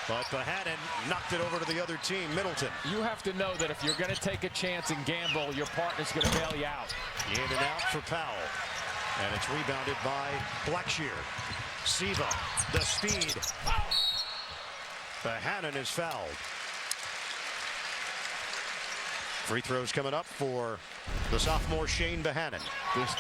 But Bohannon knocked it over to the other team, Middleton. You have to know that if you're going to take a chance and gamble, your partner's going to bail you out. In and out for Powell. And it's rebounded by Blackshear. Siva, the speed. Bohannon is fouled. Free throws coming up for the sophomore Shane Bohannon.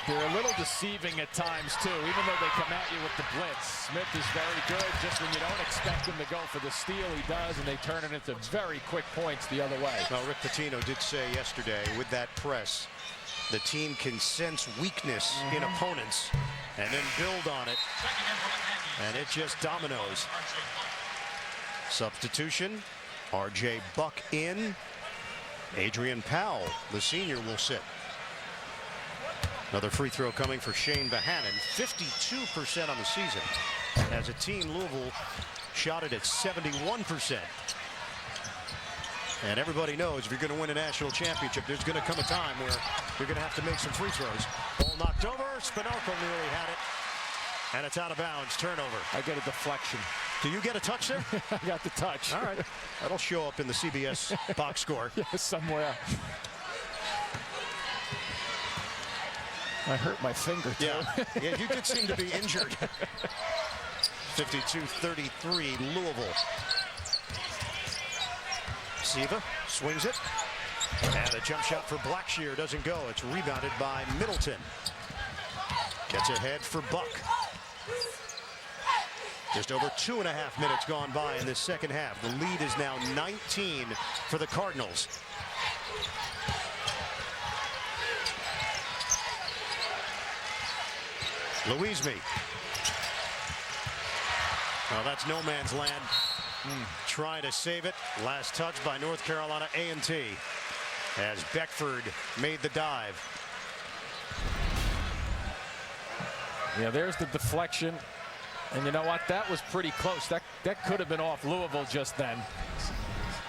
They're a little deceiving at times, too, even though they come at you with the blitz. Smith is very good. Just when you don't expect him to go for the steal, he does, and they turn it into very quick points the other way. Well, Rick Pitino did say yesterday, with that press, the team can sense weakness in opponents and then build on it, and it just dominoes. Substitution, R.J. Buck in. Adrian Powell, the senior, will sit. Another free throw coming for Shane Bohannon. 52% on the season. As a team, Louisville shot it at 71%. And everybody knows if you're going to win a national championship, there's going to come a time where you're going to have to make some free throws. Ball knocked over. Spinarco nearly had it. And it's out of bounds. Turnover. I get a deflection. Do you get a touch there? I got the touch. All right. That'll show up in the CBS box score. Yeah, somewhere. I hurt my finger, too. Yeah, you did seem to be injured. 52-33, Louisville. Siva swings it. And a jump shot for Blackshear doesn't go. It's rebounded by Middleton. Gets ahead for Buck. Just over 2.5 minutes gone by in this second half. The lead is now 19 for the Cardinals. Louisville. Well, that's no man's land. Trying to save it. Last touch by North Carolina A&T as Beckford made the dive. Yeah, there's the deflection. And you know what? That was pretty close. That could have been off Louisville just then.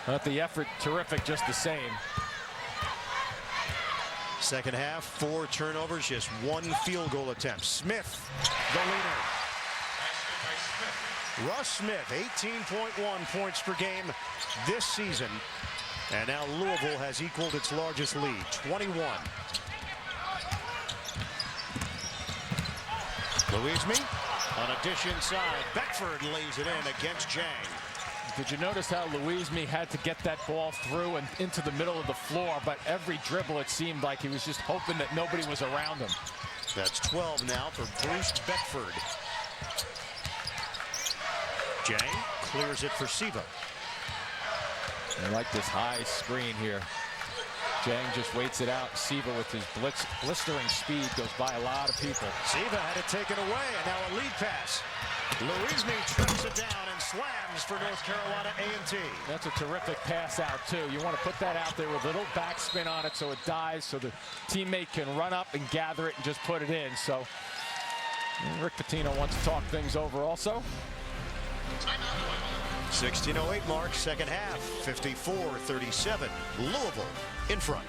But the effort, terrific just the same. Second half, 4 turnovers, just 1 field goal attempt. Smith, the leader. Russ Smith, 18.1 points per game this season. And now Louisville has equaled its largest lead, 21. Louisville on a dish inside. Beckford lays it in against Jang. Did you notice how Louisville had to get that ball through and into the middle of the floor, but every dribble it seemed like he was just hoping that nobody was around him. That's 12 now for Bruce Beckford. Jang clears it for Siva. I like this high screen here. Jang just waits it out. Siva with his blistering speed goes by a lot of people. Siva had it taken away, and now a lead pass. Louisville tracks it down and slams for North Carolina A&T. That's a terrific pass out, too. You want to put that out there with a little backspin on it so it dies, so the teammate can run up and gather it and just put it in. So Rick Pitino wants to talk things over also. 16:08 mark, second half, 54-37. Louisville in front.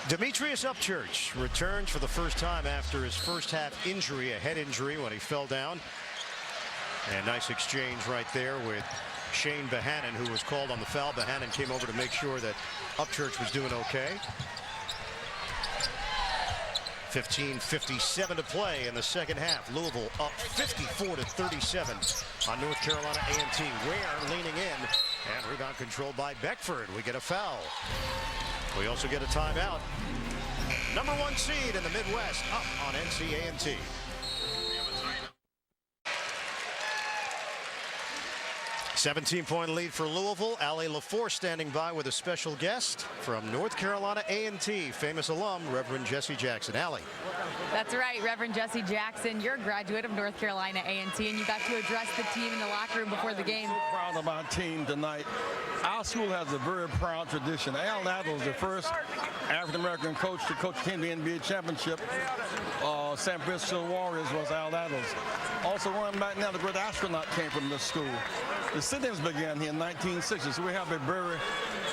Demetrius Upchurch returns for the first time after his first half injury, a head injury when he fell down. And nice exchange right there with Shane Bohannon, who was called on the foul. Bohannon came over to make sure that Upchurch was doing okay. 15:57 to play in the second half. Louisville up 54-37 on North Carolina A&T. Ware leaning in, and rebound controlled by Beckford. We get a foul. We also get a timeout. Number 1 seed in the Midwest up on NCAA. 17-point lead for Louisville. Allie LaForce standing by with a special guest from North Carolina A&T, famous alum, Reverend Jesse Jackson. Allie. That's right, Reverend Jesse Jackson. You're a graduate of North Carolina A&T, and you got to address the team in the locker room before the game. So proud of our team tonight. Our school has a very proud tradition. Al Adams, the first African-American coach to coach the NBA championship. San Francisco Warriors was Al Adams. Also, one back now, the great astronaut came from this school. The sit-ins began here in 1960, so we have a very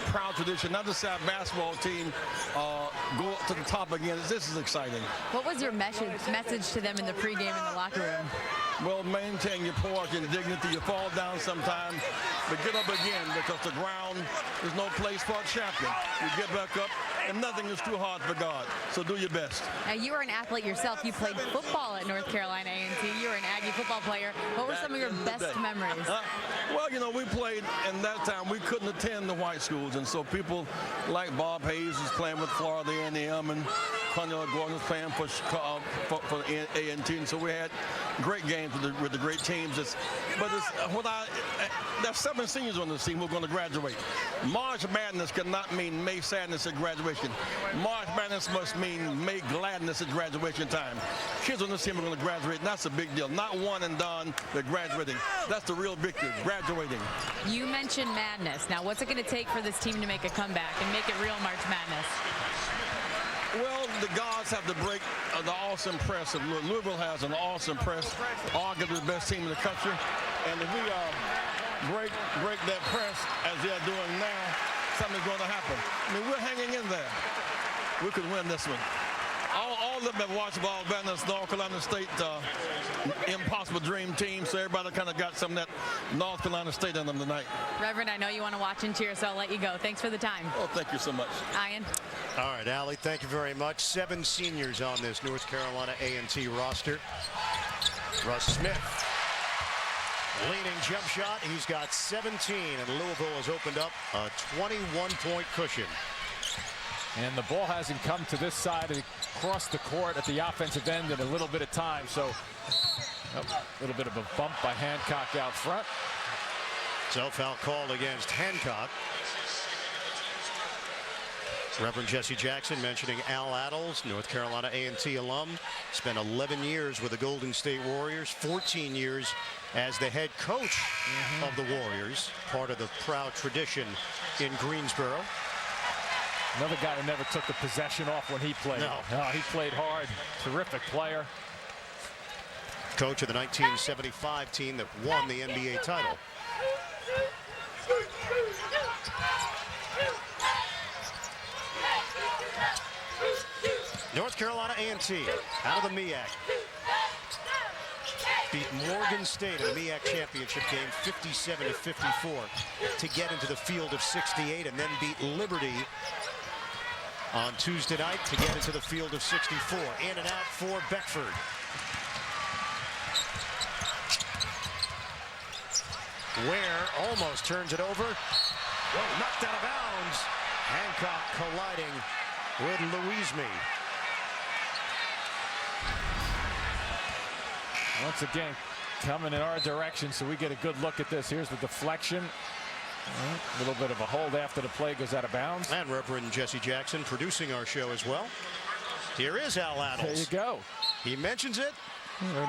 proud tradition. Not just our basketball team go up to the top again. This is exciting. What was your message to them in the pregame in the locker room? Well, maintain your porch and dignity. You fall down sometime, but get up again, because the ground is no place for a champion. You get back up, and nothing is too hard for God. So do your best. Now, you were an athlete yourself. You played football at North Carolina A&T. You were an Aggie football player. What were some of your best memories? Well, you know, we played, and that time we couldn't attend the white schools, and so people like Bob Hayes was playing with Florida A&M, and Cornell Gordon was playing for A&T, and so we had great games with the great teams. There's 7 seniors on this team who are going to graduate. March Madness cannot mean May Sadness at graduation. March Madness must mean May Gladness at graduation time. Kids on this team are going to graduate, and that's a big deal. Not one and done, they're graduating. That's the real victory, graduating. You mentioned madness. Now, what's it going to take for this team to make a comeback and make it real March Madness? Well, the gods have to break the awesome press of Louisville has an awesome press, arguably the best team in the country. And if we break that press as they're doing now, something's going to happen. I mean, we're hanging in there. We could win this one. All of them have watched ball better than North Carolina State impossible dream team, so everybody kind of got some of that North Carolina State in them tonight. Reverend, I know you want to watch and cheer, so I'll let you go. Thanks for the time. Oh, thank you so much. Ian. All right, Allie, thank you very much. 7 seniors on this North Carolina A&T roster. Russ Smith. Leaning jump shot. He's got 17, and Louisville has opened up a 21-point cushion. And the ball hasn't come to this side across the court at the offensive end in a little bit of time. So a little bit of a bump by Hancock out front. So foul called against Hancock. Reverend Jesse Jackson mentioning Al Attles, North Carolina A&T alum. Spent 11 years with the Golden State Warriors, 14 years as the head coach of the Warriors, part of the proud tradition in Greensboro. Another guy who never took the possession off when he played. No, he played hard. Terrific player. Coach of the 1975 team that won the NBA title. North Carolina A&T out of the MEAC. Beat Morgan State in the MEAC championship game 57-54 to get into the field of 68, and then beat Liberty on Tuesday night to get into the field of 64. In and out for Beckford. Ware almost turns it over. Whoa, knocked out of bounds. Hancock colliding with Louisville. Once again, coming in our direction, so we get a good look at this. Here's the deflection. A little bit of a hold after the play goes out of bounds. And Reverend Jesse Jackson producing our show as well. Here is Al Attles. There you go. He mentions it.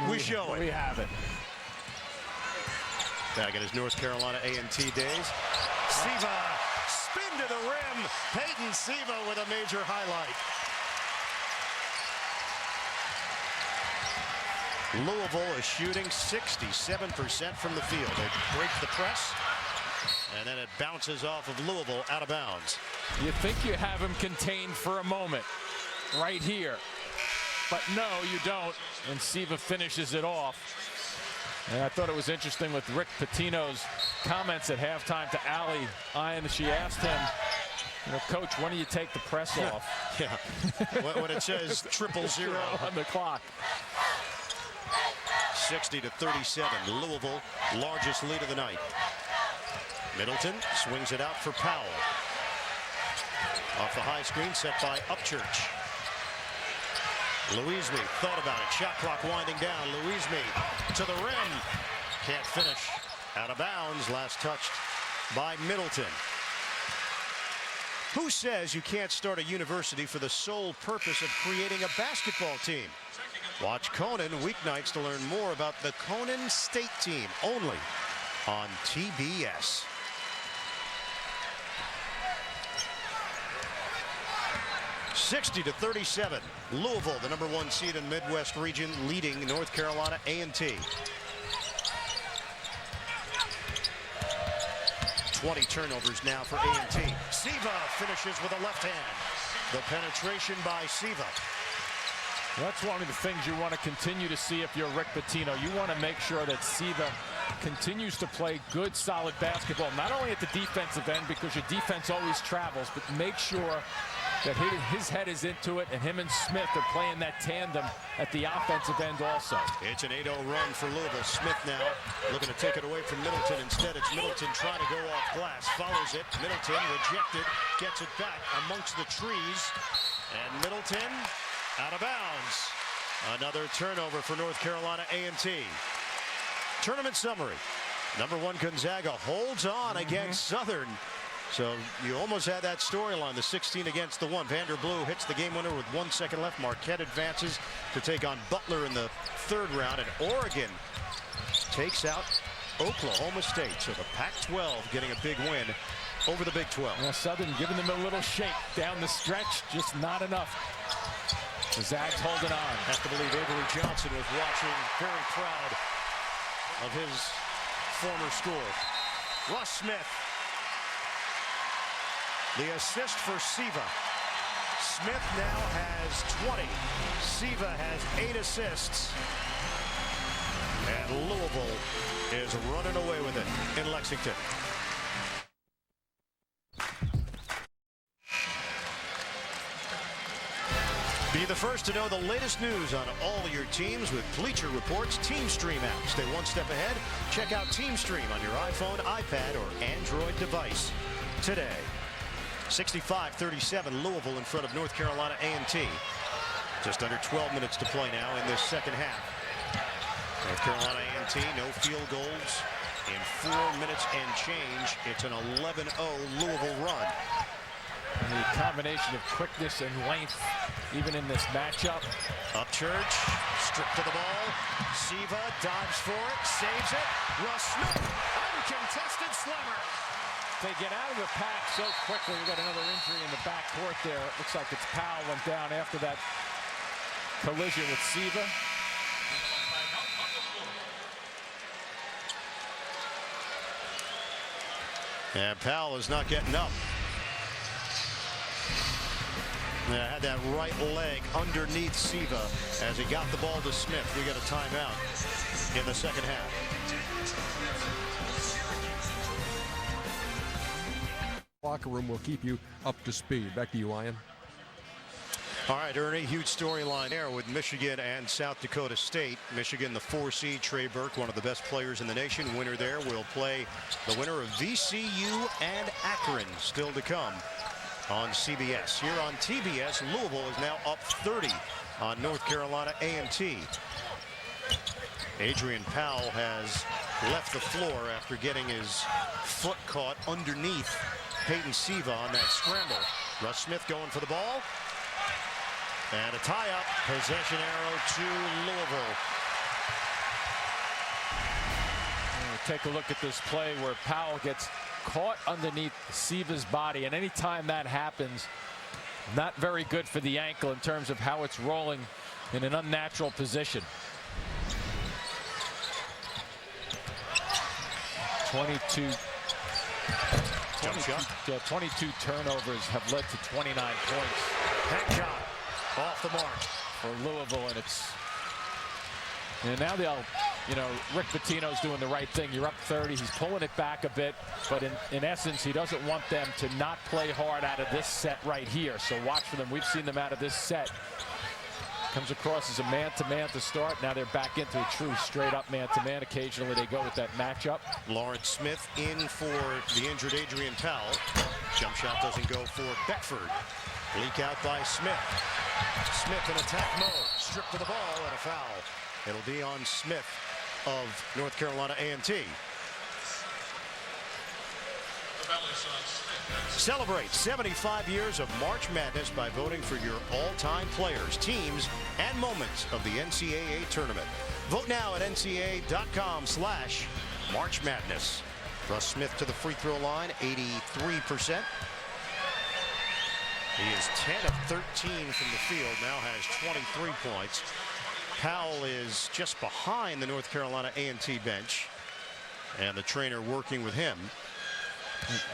We show it. We have it. Back in his North Carolina A&T days. Siva, spin to the rim. Peyton Siva with a major highlight. Louisville is shooting 67% from the field. It breaks the press, and then it bounces off of Louisville out of bounds. You think you have him contained for a moment right here, but no, you don't. And Siva finishes it off. And I thought it was interesting with Rick Pitino's comments at halftime to Allie Ian. She asked him, you know, Coach, when do you take the press off? Yeah, when it says 000 on the clock. 60-37, Louisville, largest lead of the night. Middleton swings it out for Powell. Off the high screen set by Upchurch. Louisville thought about it. Shot clock winding down. Louisville to the rim. Can't finish. Out of bounds. Last touched by Middleton. Who says you can't start a university for the sole purpose of creating a basketball team? Watch Conan weeknights to learn more about the Conan State team, only on TBS. (60-37). Louisville, the #1 seed in the Midwest region, leading North Carolina A&T. 20 turnovers now for A&T. Siva finishes with a left hand. The penetration by Siva. That's one of the things you want to continue to see if you're Rick Pitino. You want to make sure that Siva continues to play good, solid basketball, not only at the defensive end, because your defense always travels, but make sure that his head is into it, and him and Smith are playing that tandem at the offensive end also. It's an 8-0 run for Louisville. Smith now looking to take it away from Middleton. Instead, it's Middleton trying to go off glass. Follows it. Middleton rejected. Gets it back amongst the trees. And Middleton out of bounds. Another turnover for North Carolina A&T. Tournament summary. #1 Gonzaga holds on against Southern. So you almost had that storyline, the 16 against the 1. Vanderblue hits the game winner with 1 second left. Marquette advances to take on Butler in the 3rd round. And Oregon takes out Oklahoma State. So the Pac-12 getting a big win over the Big 12. Well, Southern giving them a little shake down the stretch, just not enough. The Zags holding on. Have to believe Avery Johnson was watching, very proud of his former school. Russ Smith. The assist for Siva. Smith now has 20. Siva has 8 assists. And Louisville is running away with it in Lexington. Be the first to know the latest news on all your teams with Bleacher Report's Team Stream app. Stay one step ahead. Check out Team Stream on your iPhone, iPad, or Android device today. 65-37, Louisville in front of North Carolina A&T. Just under 12 minutes to play now in this second half. North Carolina A&T, no field goals in 4 minutes and change. It's an 11-0 Louisville run. And the combination of quickness and length, even in this matchup. Upchurch, stripped to the ball. Siva dives for it, saves it. Russ Smith, uncontested slammer. They get out of the pack so quickly. We got another injury in the backcourt there. It looks like it's Powell went down after that collision with Siva. And Powell is not getting up. Yeah, had that right leg underneath Siva as he got the ball to Smith. We got a timeout in the second half. Locker room will keep you up to speed. Back to you, Ian. All right, Ernie, huge storyline there with Michigan and South Dakota State. Michigan, the 4 seed, Trey Burke, one of the best players in the nation. Winner there will play the winner of VCU and Akron, still to come on CBS. Here on TBS, Louisville is now up 30 on North Carolina A&T. Adrian Powell has left the floor after getting his foot caught underneath Peyton Siva on that scramble. Russ Smith going for the ball. And a tie-up. Possession arrow to Louisville. Take a look at this play where Powell gets caught underneath Siva's body, and anytime that happens, not very good for the ankle in terms of how it's rolling in an unnatural position. 22 turnovers have led to 29 points. Head shot off the mark for Louisville, and now they'll, Rick Pitino's doing the right thing. You're up 30. He's pulling it back a bit, but in essence, he doesn't want them to not play hard out of this set right here. So watch for them. We've seen them out of this set. Comes across as a man-to-man to start. Now they're back into a true straight-up man-to-man. Occasionally they go with that matchup. Lawrence Smith in for the injured Adrian Powell. Jump shot doesn't go for Beckford. Leak out by Smith. Smith in attack mode. Stripped to the ball and a foul. It'll be on Smith of North Carolina A&T. Celebrate 75 years of March Madness by voting for your all-time players, teams, and moments of the NCAA tournament. Vote now at ncaa.com/March Madness. Russ Smith to the free throw line, 83%. He is 10 of 13 from the field, now has 23 points. Powell is just behind the North Carolina A&T bench, and the trainer working with him.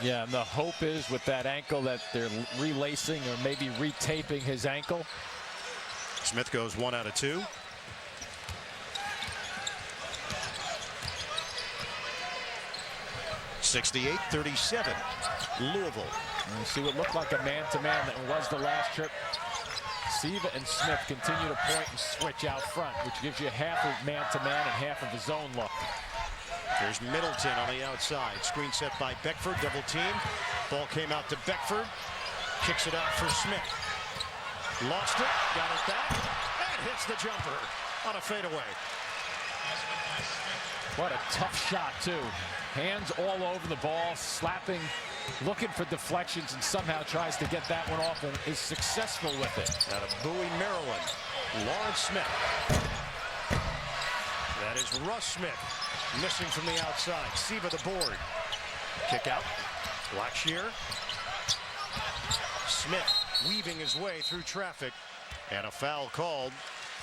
Yeah, and the hope is with that ankle that they're relacing or maybe retaping his ankle. Smith goes 1 out of 2. (68-37) Louisville. And you see what looked like a man-to-man that was the last trip. Siva and Smith continue to point and switch out front, which gives you half of man-to-man and half of the zone look. There's Middleton on the outside. Screen set by Beckford. Double team. Ball came out to Beckford. Kicks it out for Smith. Lost it. Got it back. And hits the jumper on a fadeaway. What a tough shot, too. Hands all over the ball, slapping, looking for deflections, and somehow tries to get that one off and is successful with it. Out of Bowie, Maryland, Lawrence Smith. That is Russ Smith. Missing from the outside. Siva the board. Kick out. Blackshear. Smith weaving his way through traffic And a foul called,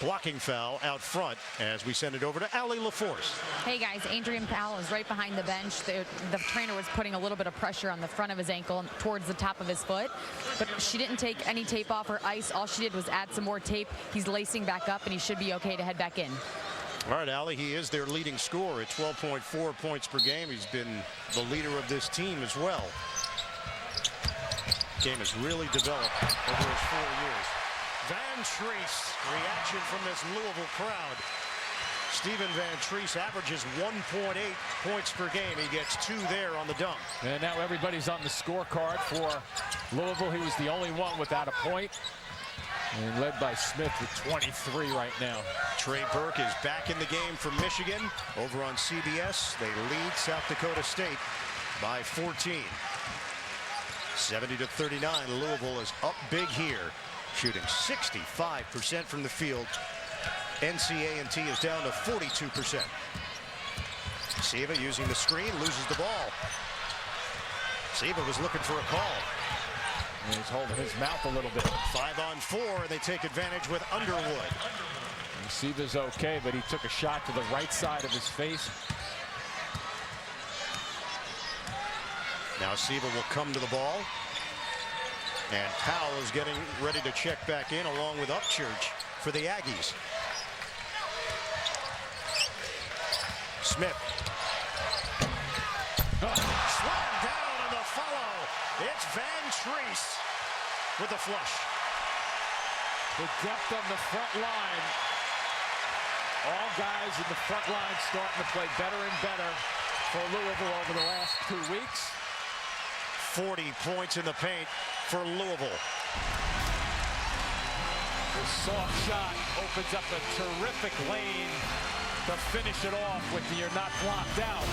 blocking foul out front as we send it over to Allie LaForce. Hey guys, Adrian Powell is right behind the bench. The trainer was putting a little bit of pressure on the front of his ankle and towards the top of his foot, but she didn't take any tape off or ice. All she did was add some more tape. He's lacing back up and he should be okay to head back in. All right, Allie, he is their leading scorer at 12.4 points per game. He's been the leader of this team as well. Game has really developed over his 4 years. Van Treese, reaction from this Louisville crowd. Steven Van Treese averages 1.8 points per game. He gets 2 there on the dunk. And now everybody's on the scorecard for Louisville. He was the only one without a point. And led by Smith with 23 right now. Trey Burke is back in the game for Michigan. Over on CBS, they lead South Dakota State by 14. 70-39. Louisville is up big here, shooting 65% from the field. NCAA is down to 42%. Siva using the screen, loses the ball. Siva was looking for a call. And he's holding his mouth a little bit. 5-on-4, and they take advantage with Underwood. Siva's okay, but he took a shot to the right side of his face. Now Siva will come to the ball. And Powell is getting ready to check back in along with Upchurch for the Aggies. Smith. Slam down on the follow. It's Van Treese with the flush. The depth on the front line. All guys in the front line starting to play better and better for Louisville over the last 2 weeks. 40 points in the paint for Louisville. The soft shot opens up a terrific lane to finish it off with the you're not blocked out.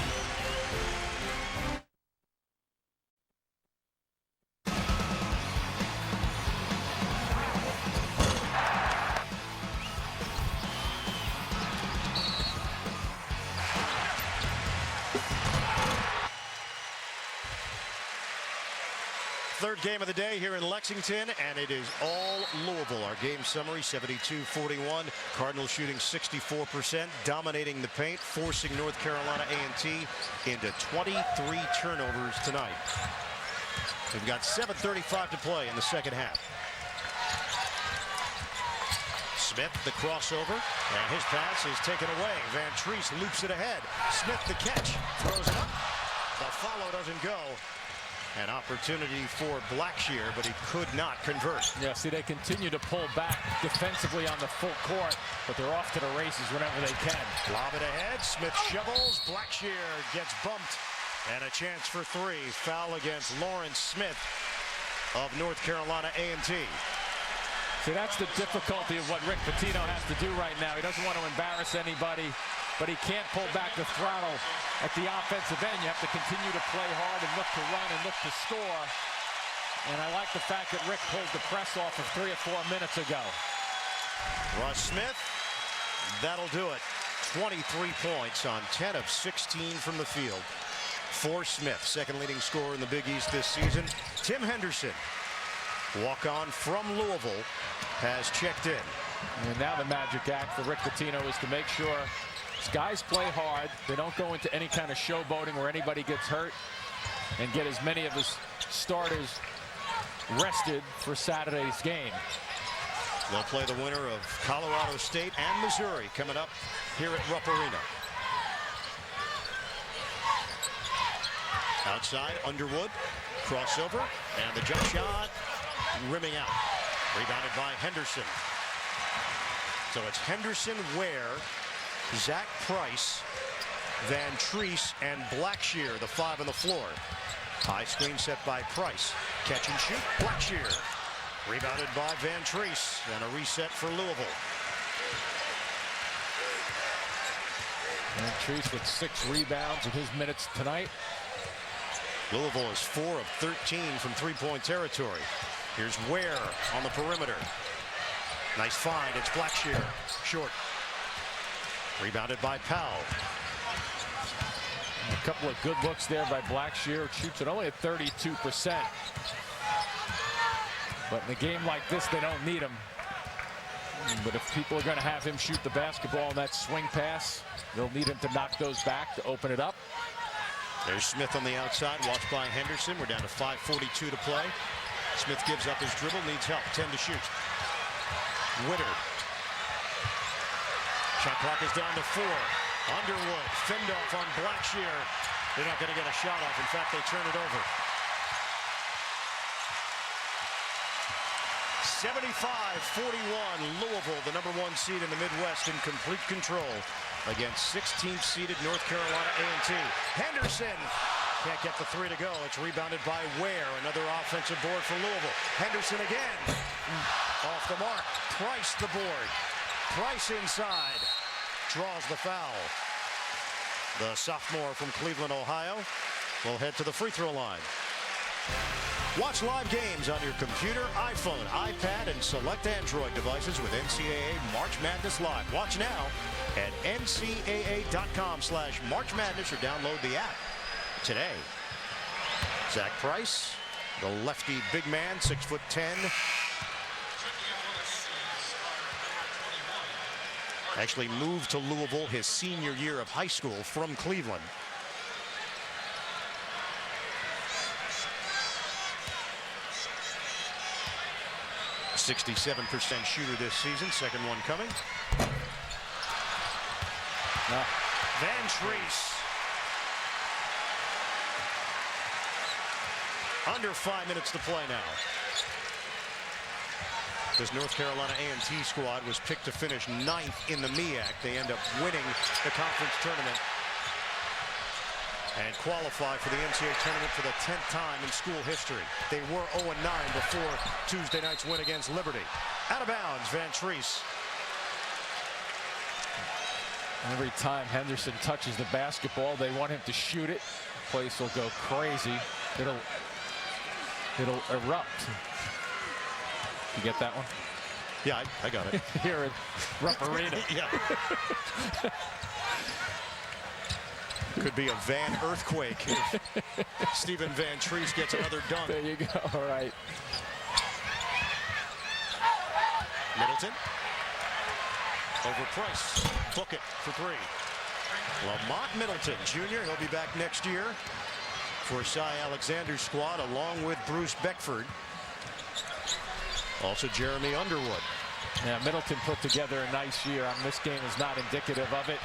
Third game of the day here in Lexington, and it is all Louisville. Our game summary, 72-41. Cardinals shooting 64%, dominating the paint, forcing North Carolina A&T into 23 turnovers tonight. We've got 7:35 to play in the second half. Smith, the crossover, and his pass is taken away. Van Treese loops it ahead. Smith, the catch, throws it up. The follow doesn't go. An opportunity for Blackshear, but he could not convert. Yeah, see, they continue to pull back defensively on the full court, but they're off to the races whenever they can. Lob it ahead. Smith shovels. Blackshear gets bumped. And a chance for 3. Foul against Lawrence Smith of North Carolina A&T. See, that's the difficulty of what Rick Pitino has to do right now. He doesn't want to embarrass anybody, but he can't pull back the throttle at the offensive end. You have to continue to play hard and look to run and look to score. And I like the fact that Rick pulled the press off of 3 or 4 minutes ago. Russ Smith, that'll do it. 23 points on 10 of 16 from the field for Smith, second leading scorer in the Big East this season. Tim Henderson, walk-on from Louisville, has checked in. And now the magic act for Rick Pitino is to make sure these guys play hard. They don't go into any kind of showboating where anybody gets hurt, and get as many of his starters rested for Saturday's game. They'll play the winner of Colorado State and Missouri coming up here at Rupp Arena. Outside, Underwood, crossover, and the jump shot rimming out. Rebounded by Henderson. So it's Henderson, Ware, Zach Price, Van Treese, and Blackshear, the 5 on the floor. High screen set by Price. Catch and shoot, Blackshear. Rebounded by Van Treese, and a reset for Louisville. Van Treese with 6 rebounds in his minutes tonight. Louisville is 4 of 13 from three-point territory. Here's Ware on the perimeter. Nice find. It's Blackshear. Short. Rebounded by Powell. A couple of good looks there by Blackshear. Shoots it only at 32%. But in a game like this, they don't need him. But if people are going to have him shoot the basketball on that swing pass, they'll need him to knock those back to open it up. There's Smith on the outside, watched by Henderson. We're down to 5:42 to play. Smith gives up his dribble, needs help. 10 to shoot. Witter. Shot clock is down to 4. Underwood, fend off on Blackshear. They're not going to get a shot off. In fact, they turn it over. 75-41, Louisville, the #1 seed in the Midwest, in complete control against 16th seeded North Carolina A&T. Henderson can't get the 3 to go. It's rebounded by Ware. Another offensive board for Louisville. Henderson again. Off the mark. Price the board. Price inside. Draws the foul. The sophomore from Cleveland, Ohio, will head to the free throw line. Watch live games on your computer, iPhone, iPad, and select Android devices with NCAA March Madness Live. Watch now at ncaa.com/March Madness or download the app today. Zach Price, the lefty big man, 6'10". Actually moved to Louisville his senior year of high school from Cleveland. .67% shooter this season. Second one coming. Van Treese. Under 5 minutes to play now. This North Carolina A&T squad was picked to finish 9th in the MEAC. They end up winning the conference tournament and qualify for the NCAA tournament for the 10th time in school history. They were 0-9 before Tuesday night's win against Liberty. Out of bounds, Van Treese. Every time Henderson touches the basketball, they want him to shoot it. The place will go crazy. It'll erupt. You get that one? Yeah, I got it. Here at Rupp Arena. Yeah. Could be a Van earthquake if Stephen Van Treese gets another dunk. There you go. All right. Middleton. Over Price. Book it for 3. Lamont Middleton, Jr. He'll be back next year for Cy Alexander's squad, along with Bruce Beckford. Also Jeremy Underwood. Yeah, Middleton put together a nice year. This game is not indicative of it.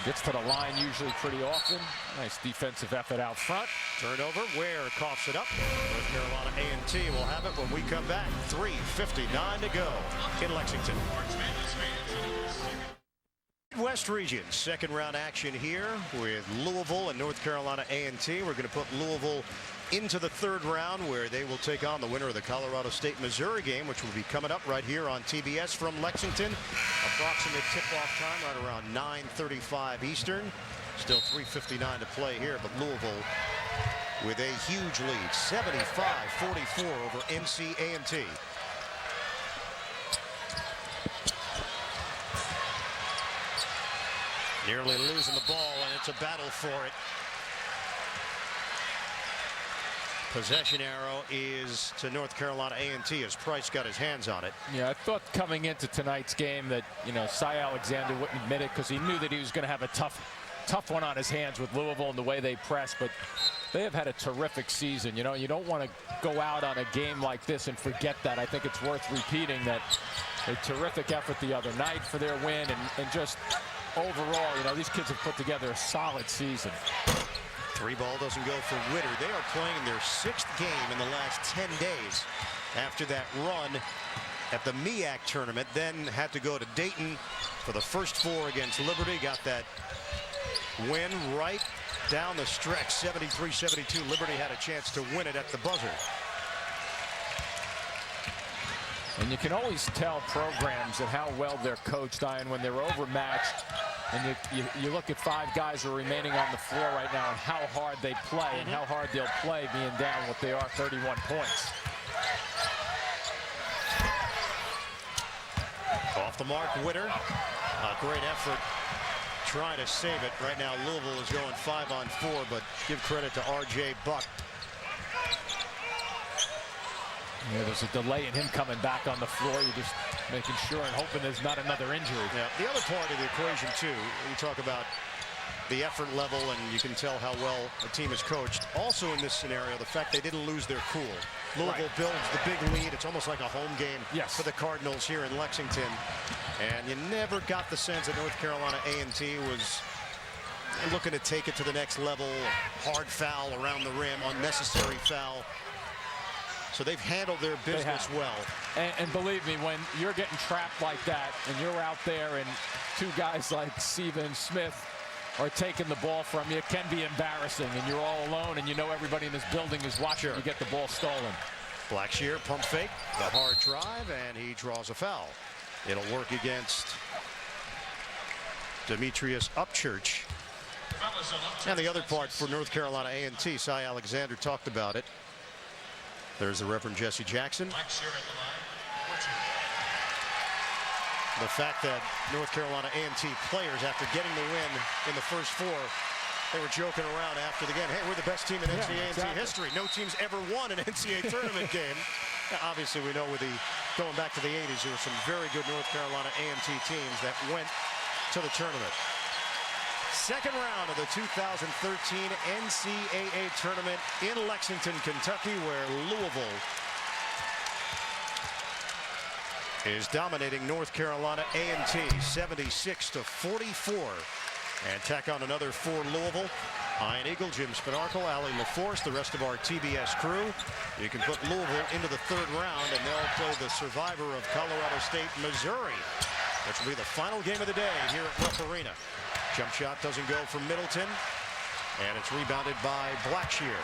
Gets to the line usually pretty often. Nice defensive effort out front. Turnover. Ware coughs it up. North Carolina A&T will have it when we come back. 3:59 to go in Lexington. West region, second round action here with Louisville and North Carolina A&T. We're going to put Louisville into the 3rd round, where they will take on the winner of the Colorado State-Missouri game, which will be coming up right here on TBS from Lexington. Approximate tip-off time right around 9:35 Eastern. Still 3:59 to play here, but Louisville with a huge lead, 75-44 over NC A&T. Nearly losing the ball, and it's a battle for it. Possession arrow is to North Carolina A&T as Price got his hands on it. Yeah, I thought coming into tonight's game that, Cy Alexander wouldn't admit it because he knew that he was going to have a tough one on his hands with Louisville and the way they press, but they have had a terrific season. You don't want to go out on a game like this and forget that. I think it's worth repeating that a terrific effort the other night for their win, and just overall, these kids have put together a solid season. 3 ball doesn't go for Witter. They are playing their 6th game in the last 10 days after that run at the MEAC tournament. Then had to go to Dayton for the first 4 against Liberty. Got that win right down the stretch, 73-72. Liberty had a chance to win it at the buzzer. And you can always tell programs and how well they're coached, Ian, when they're overmatched. And you look at 5 guys who are remaining on the floor right now and how hard they play and how hard they'll play being down what they are, 31 points. Off the mark, Witter. A great effort trying to save it. Right now, Louisville is going 5-on-4, but give credit to R.J. Buck. Yeah, there's a delay in him coming back on the floor. You're just making sure and hoping there's not another injury. Yeah, the other part of the equation, too, you talk about the effort level, and you can tell how well a team is coached. Also in this scenario, the fact they didn't lose their cool. Louisville builds the big lead. It's almost like a home game for the Cardinals here in Lexington. And you never got the sense that North Carolina A&T was looking to take it to the next level. Hard foul around the rim, unnecessary foul. So they've handled their business well. And believe me, when you're getting trapped like that and you're out there and two guys like Steven Smith are taking the ball from you, it can be embarrassing, and you're all alone, and you know everybody in this building is watching you get the ball stolen. Blackshear pump fake, the hard drive, and he draws a foul. It'll work against Demetrius Upchurch. And the other part for North Carolina A&T, Cy Alexander talked about it. There's the Reverend Jesse Jackson. The fact that North Carolina A&T players, after getting the win in the first four, they were joking around after the game. Hey, we're the best team in NCAA history. No team's ever won an NCAA tournament game. Now, obviously, we know with the going back to the 80s, there were some very good North Carolina A&T teams that went to the tournament. Second round of the 2013 NCAA tournament in Lexington, Kentucky, where Louisville is dominating North Carolina A&T 76-44. And tack on another for Louisville. Ian Eagle, Jim Spanarkel, Allie LaForce, the rest of our TBS crew. You can put Louisville into the third round, and they'll play the survivor of Colorado State, Missouri, which will be the final game of the day here at Rupp Arena. Jump shot doesn't go from Middleton, and it's rebounded by Blackshear.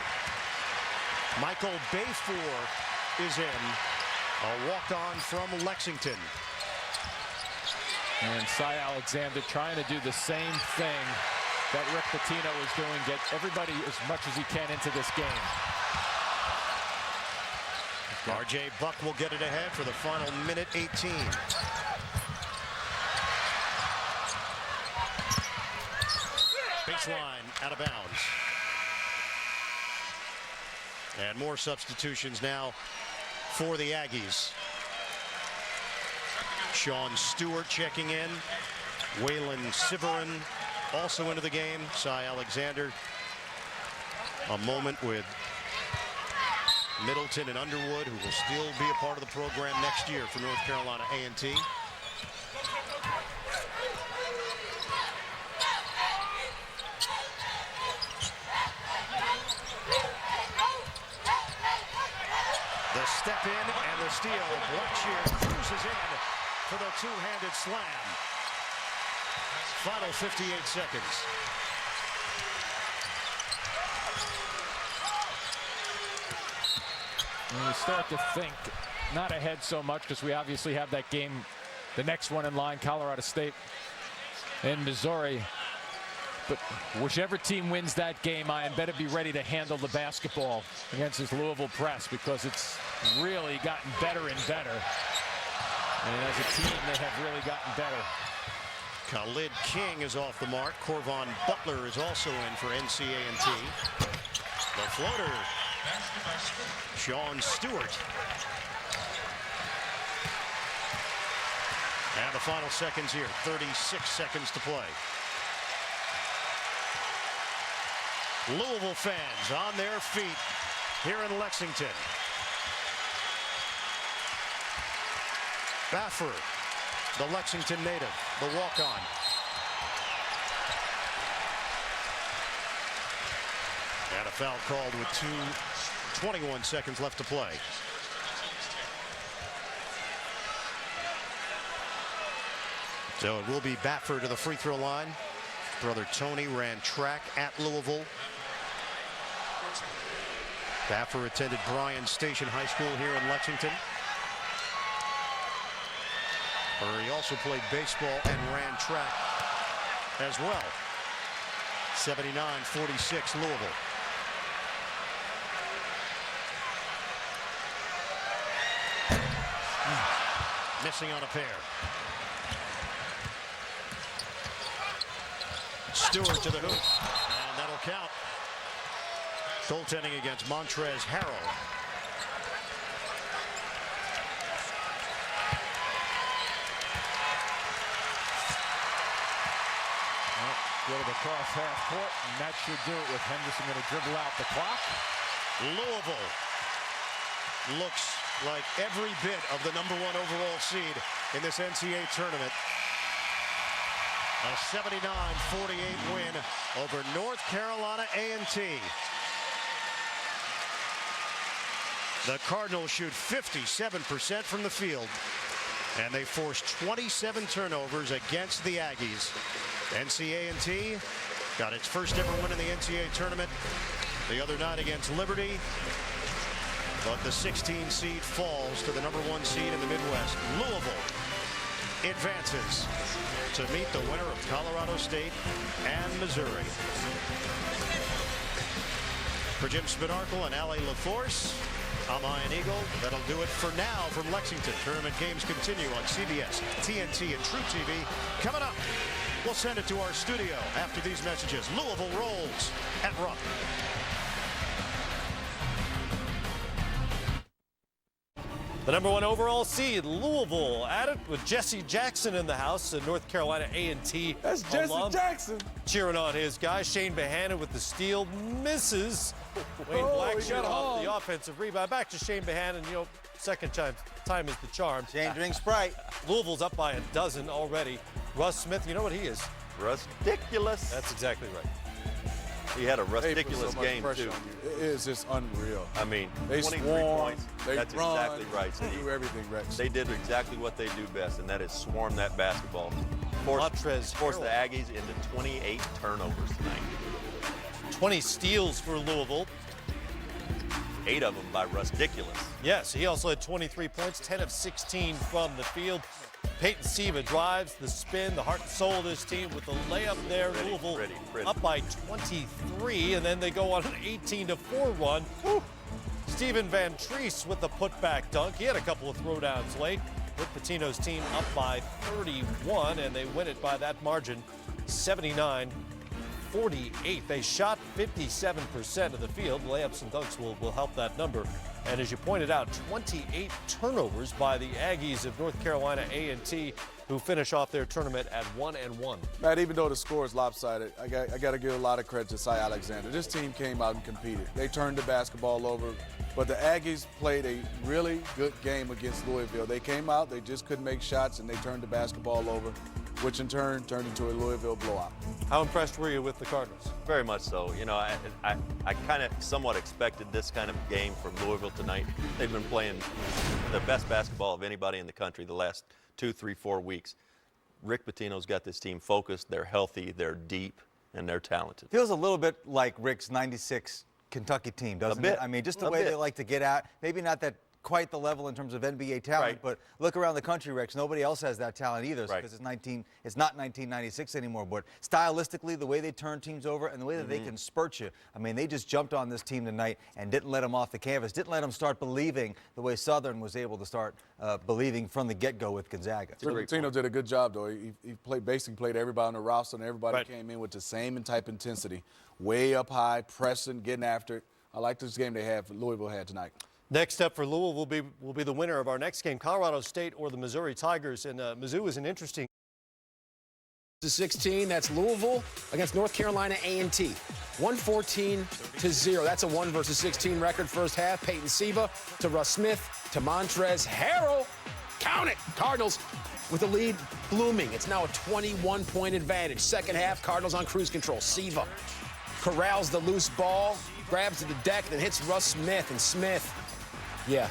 Michael Bayfour is in, a walk-on from Lexington. And Cy Alexander trying to do the same thing that Rick Pitino is doing, get everybody as much as he can into this game. R.J. Buck will get it ahead for the final minute 18. Baseline out of bounds. And more substitutions now for the Aggies. Sean Stewart checking in. Waylon Siverin also into the game. Cy Alexander. A moment with Middleton and Underwood, who will still be a part of the program next year for North Carolina A&T. The step in and the steal. Blackshear cruises in for the two-handed slam. Final 58 seconds. And we start to think not ahead so much, because we obviously have that game, the next one in line, Colorado State and Missouri. But whichever team wins that game, I better be ready to handle the basketball against this Louisville press, because it's really gotten better and better. And as a team, they have really gotten better. Khalid King is off the mark. Corvon Butler is also in for NCA&T. The floater, Sean Stewart. And the final seconds here, 36 seconds to play. Louisville fans on their feet here in Lexington. Baffer, the Lexington native, the walk-on. And a foul called with 21 seconds left to play. So it will be Baffer to the free throw line. Brother Tony ran track at Louisville. Baffer attended Bryan Station High School here in Lexington, where he also played baseball and ran track as well. 79-46 Louisville. Missing on a pair. Stewart to the hoop, and that'll count. Goaltending against Montrezl Harrell. Get it across half court, and that should do it with Henderson going to dribble out the clock. Louisville looks like every bit of the #1 overall seed in this NCAA tournament. A 79-48 win over North Carolina A&T. The Cardinals shoot 57% from the field, and they force 27 turnovers against the Aggies. NCAA got its first ever win in the NCAA tournament the other night against Liberty, but the 16 seed falls to the #1 seed in the Midwest. Louisville advances to meet the winner of Colorado State and Missouri. For Jim Spinarkle and Allie LaForce, I'm Ian Eagle. That'll do it for now from Lexington. Tournament games continue on CBS, TNT, and True TV. Coming up, we'll send it to our studio after these messages. Louisville rolls at Rupp. The #1 overall seed, Louisville, at it with Jesse Jackson in the house, a North Carolina A&T That's Jesse alum, Jackson. cheering on his guy. Shane Behannon with the steal, misses. Wayne Blackshear off the offensive rebound. Back to Shane Behannon. You know, second time is the charm. Shane drinks Sprite. Louisville's up by a dozen already. Russ Smith, you know what he is? Ridiculous. That's exactly right. He had a ridiculous game, too. It is just unreal. I mean, They 23 swarm, points. they That's run, exactly right, they Steve. do everything, Rex. They did exactly what they do best, and that is swarm that basketball. Montrez Force the Aggies into 28 turnovers tonight. 20 steals for Louisville. 8 of them by Ridiculous. Yes, he also had 23 points, 10 of 16 from the field. Peyton Siva drives the spin, the heart and soul of this team with the layup there. Louisville up by 23, and then they go on an 18-4 run. Stephen Van Treese with the putback dunk. He had a couple of throwdowns late. Rick Pitino's team up by 31, and they win it by that margin, 79-48. They shot 57% of the field. Layups and dunks will help that number. And as you pointed out, 28 turnovers by the Aggies of North Carolina A&T, who finish off their tournament at 1-1. Matt, even though the score is lopsided, I got to give a lot of credit to Cy Alexander. This team came out and competed. They turned the basketball over, but the Aggies played a really good game against Louisville. They came out, they just couldn't make shots, and they turned the basketball over, which in turn turned into a Louisville blowout. How impressed were you with the Cardinals? Very much so. You know, I kind of somewhat expected this kind of game from Louisville tonight. They've been playing the best basketball of anybody in the country the last 2, 3, 4 weeks. Rick Pitino's got this team focused. They're healthy, they're deep, and they're talented. Feels a little bit like Rick's 96 Kentucky team, doesn't it? I mean, just the way they like to get out. Maybe not that quite the level in terms of NBA talent, but look around the country, Rex. Nobody else has that talent either, because it's not 1996 anymore. But stylistically, the way they turn teams over and the way that they can spurt you, I mean, they just jumped on this team tonight and didn't let them off the canvas, didn't let them start believing the way Southern was able to start believing from the get-go with Gonzaga. Rick Pitino did a good job, though. He basically played everybody on the roster, and everybody came in with the same type intensity, way up high, pressing, getting after it. I like this game Louisville had tonight. Next up for Louisville will be the winner of our next game, Colorado State or the Missouri Tigers. And Mizzou is an interesting. 16, that's Louisville against North Carolina A&T. 114-0. That's a 1 versus 16 record first half. Peyton Siva to Russ Smith to Montrez Harrell. Count it. Cardinals with the lead blooming. It's now a 21-point advantage. Second half, Cardinals on cruise control. Siva corrals the loose ball, grabs to the deck, then hits Russ Smith. And Smith, yeah,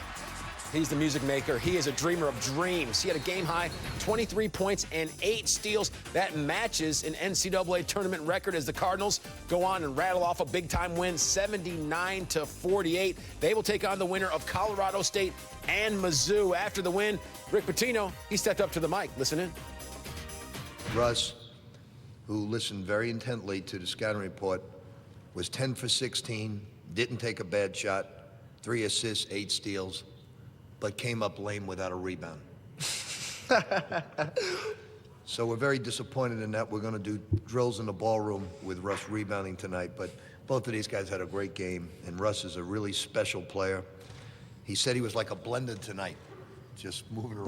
he's the music maker. He is a dreamer of dreams. He had a game-high 23 points and 8 steals. That matches an NCAA tournament record as the Cardinals go on and rattle off a big-time win, 79-48. They will take on the winner of Colorado State and Mizzou. After the win, Rick Pitino, he stepped up to the mic. Listen in. Russ, who listened very intently to the scouting report, was 10 for 16, didn't take a bad shot, 3 assists, 8 steals, but came up lame without a rebound. So we're very disappointed in that. We're going to do drills in the ballroom with Russ rebounding tonight, but both of these guys had a great game, and Russ is a really special player. He said he was like a blender tonight, just moving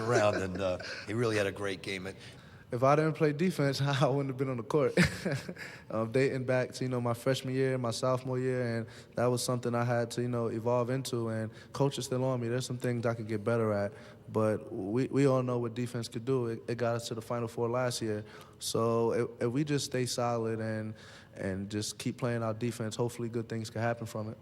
around, and he really had a great game. If I didn't play defense, I wouldn't have been on the court. Dating back to, my freshman year, my sophomore year, and that was something I had to, evolve into, and coach is still on me. There's some things I could get better at, but we all know what defense could do. It got us to the Final Four last year. So if we just stay solid and just keep playing our defense, hopefully good things can happen from it.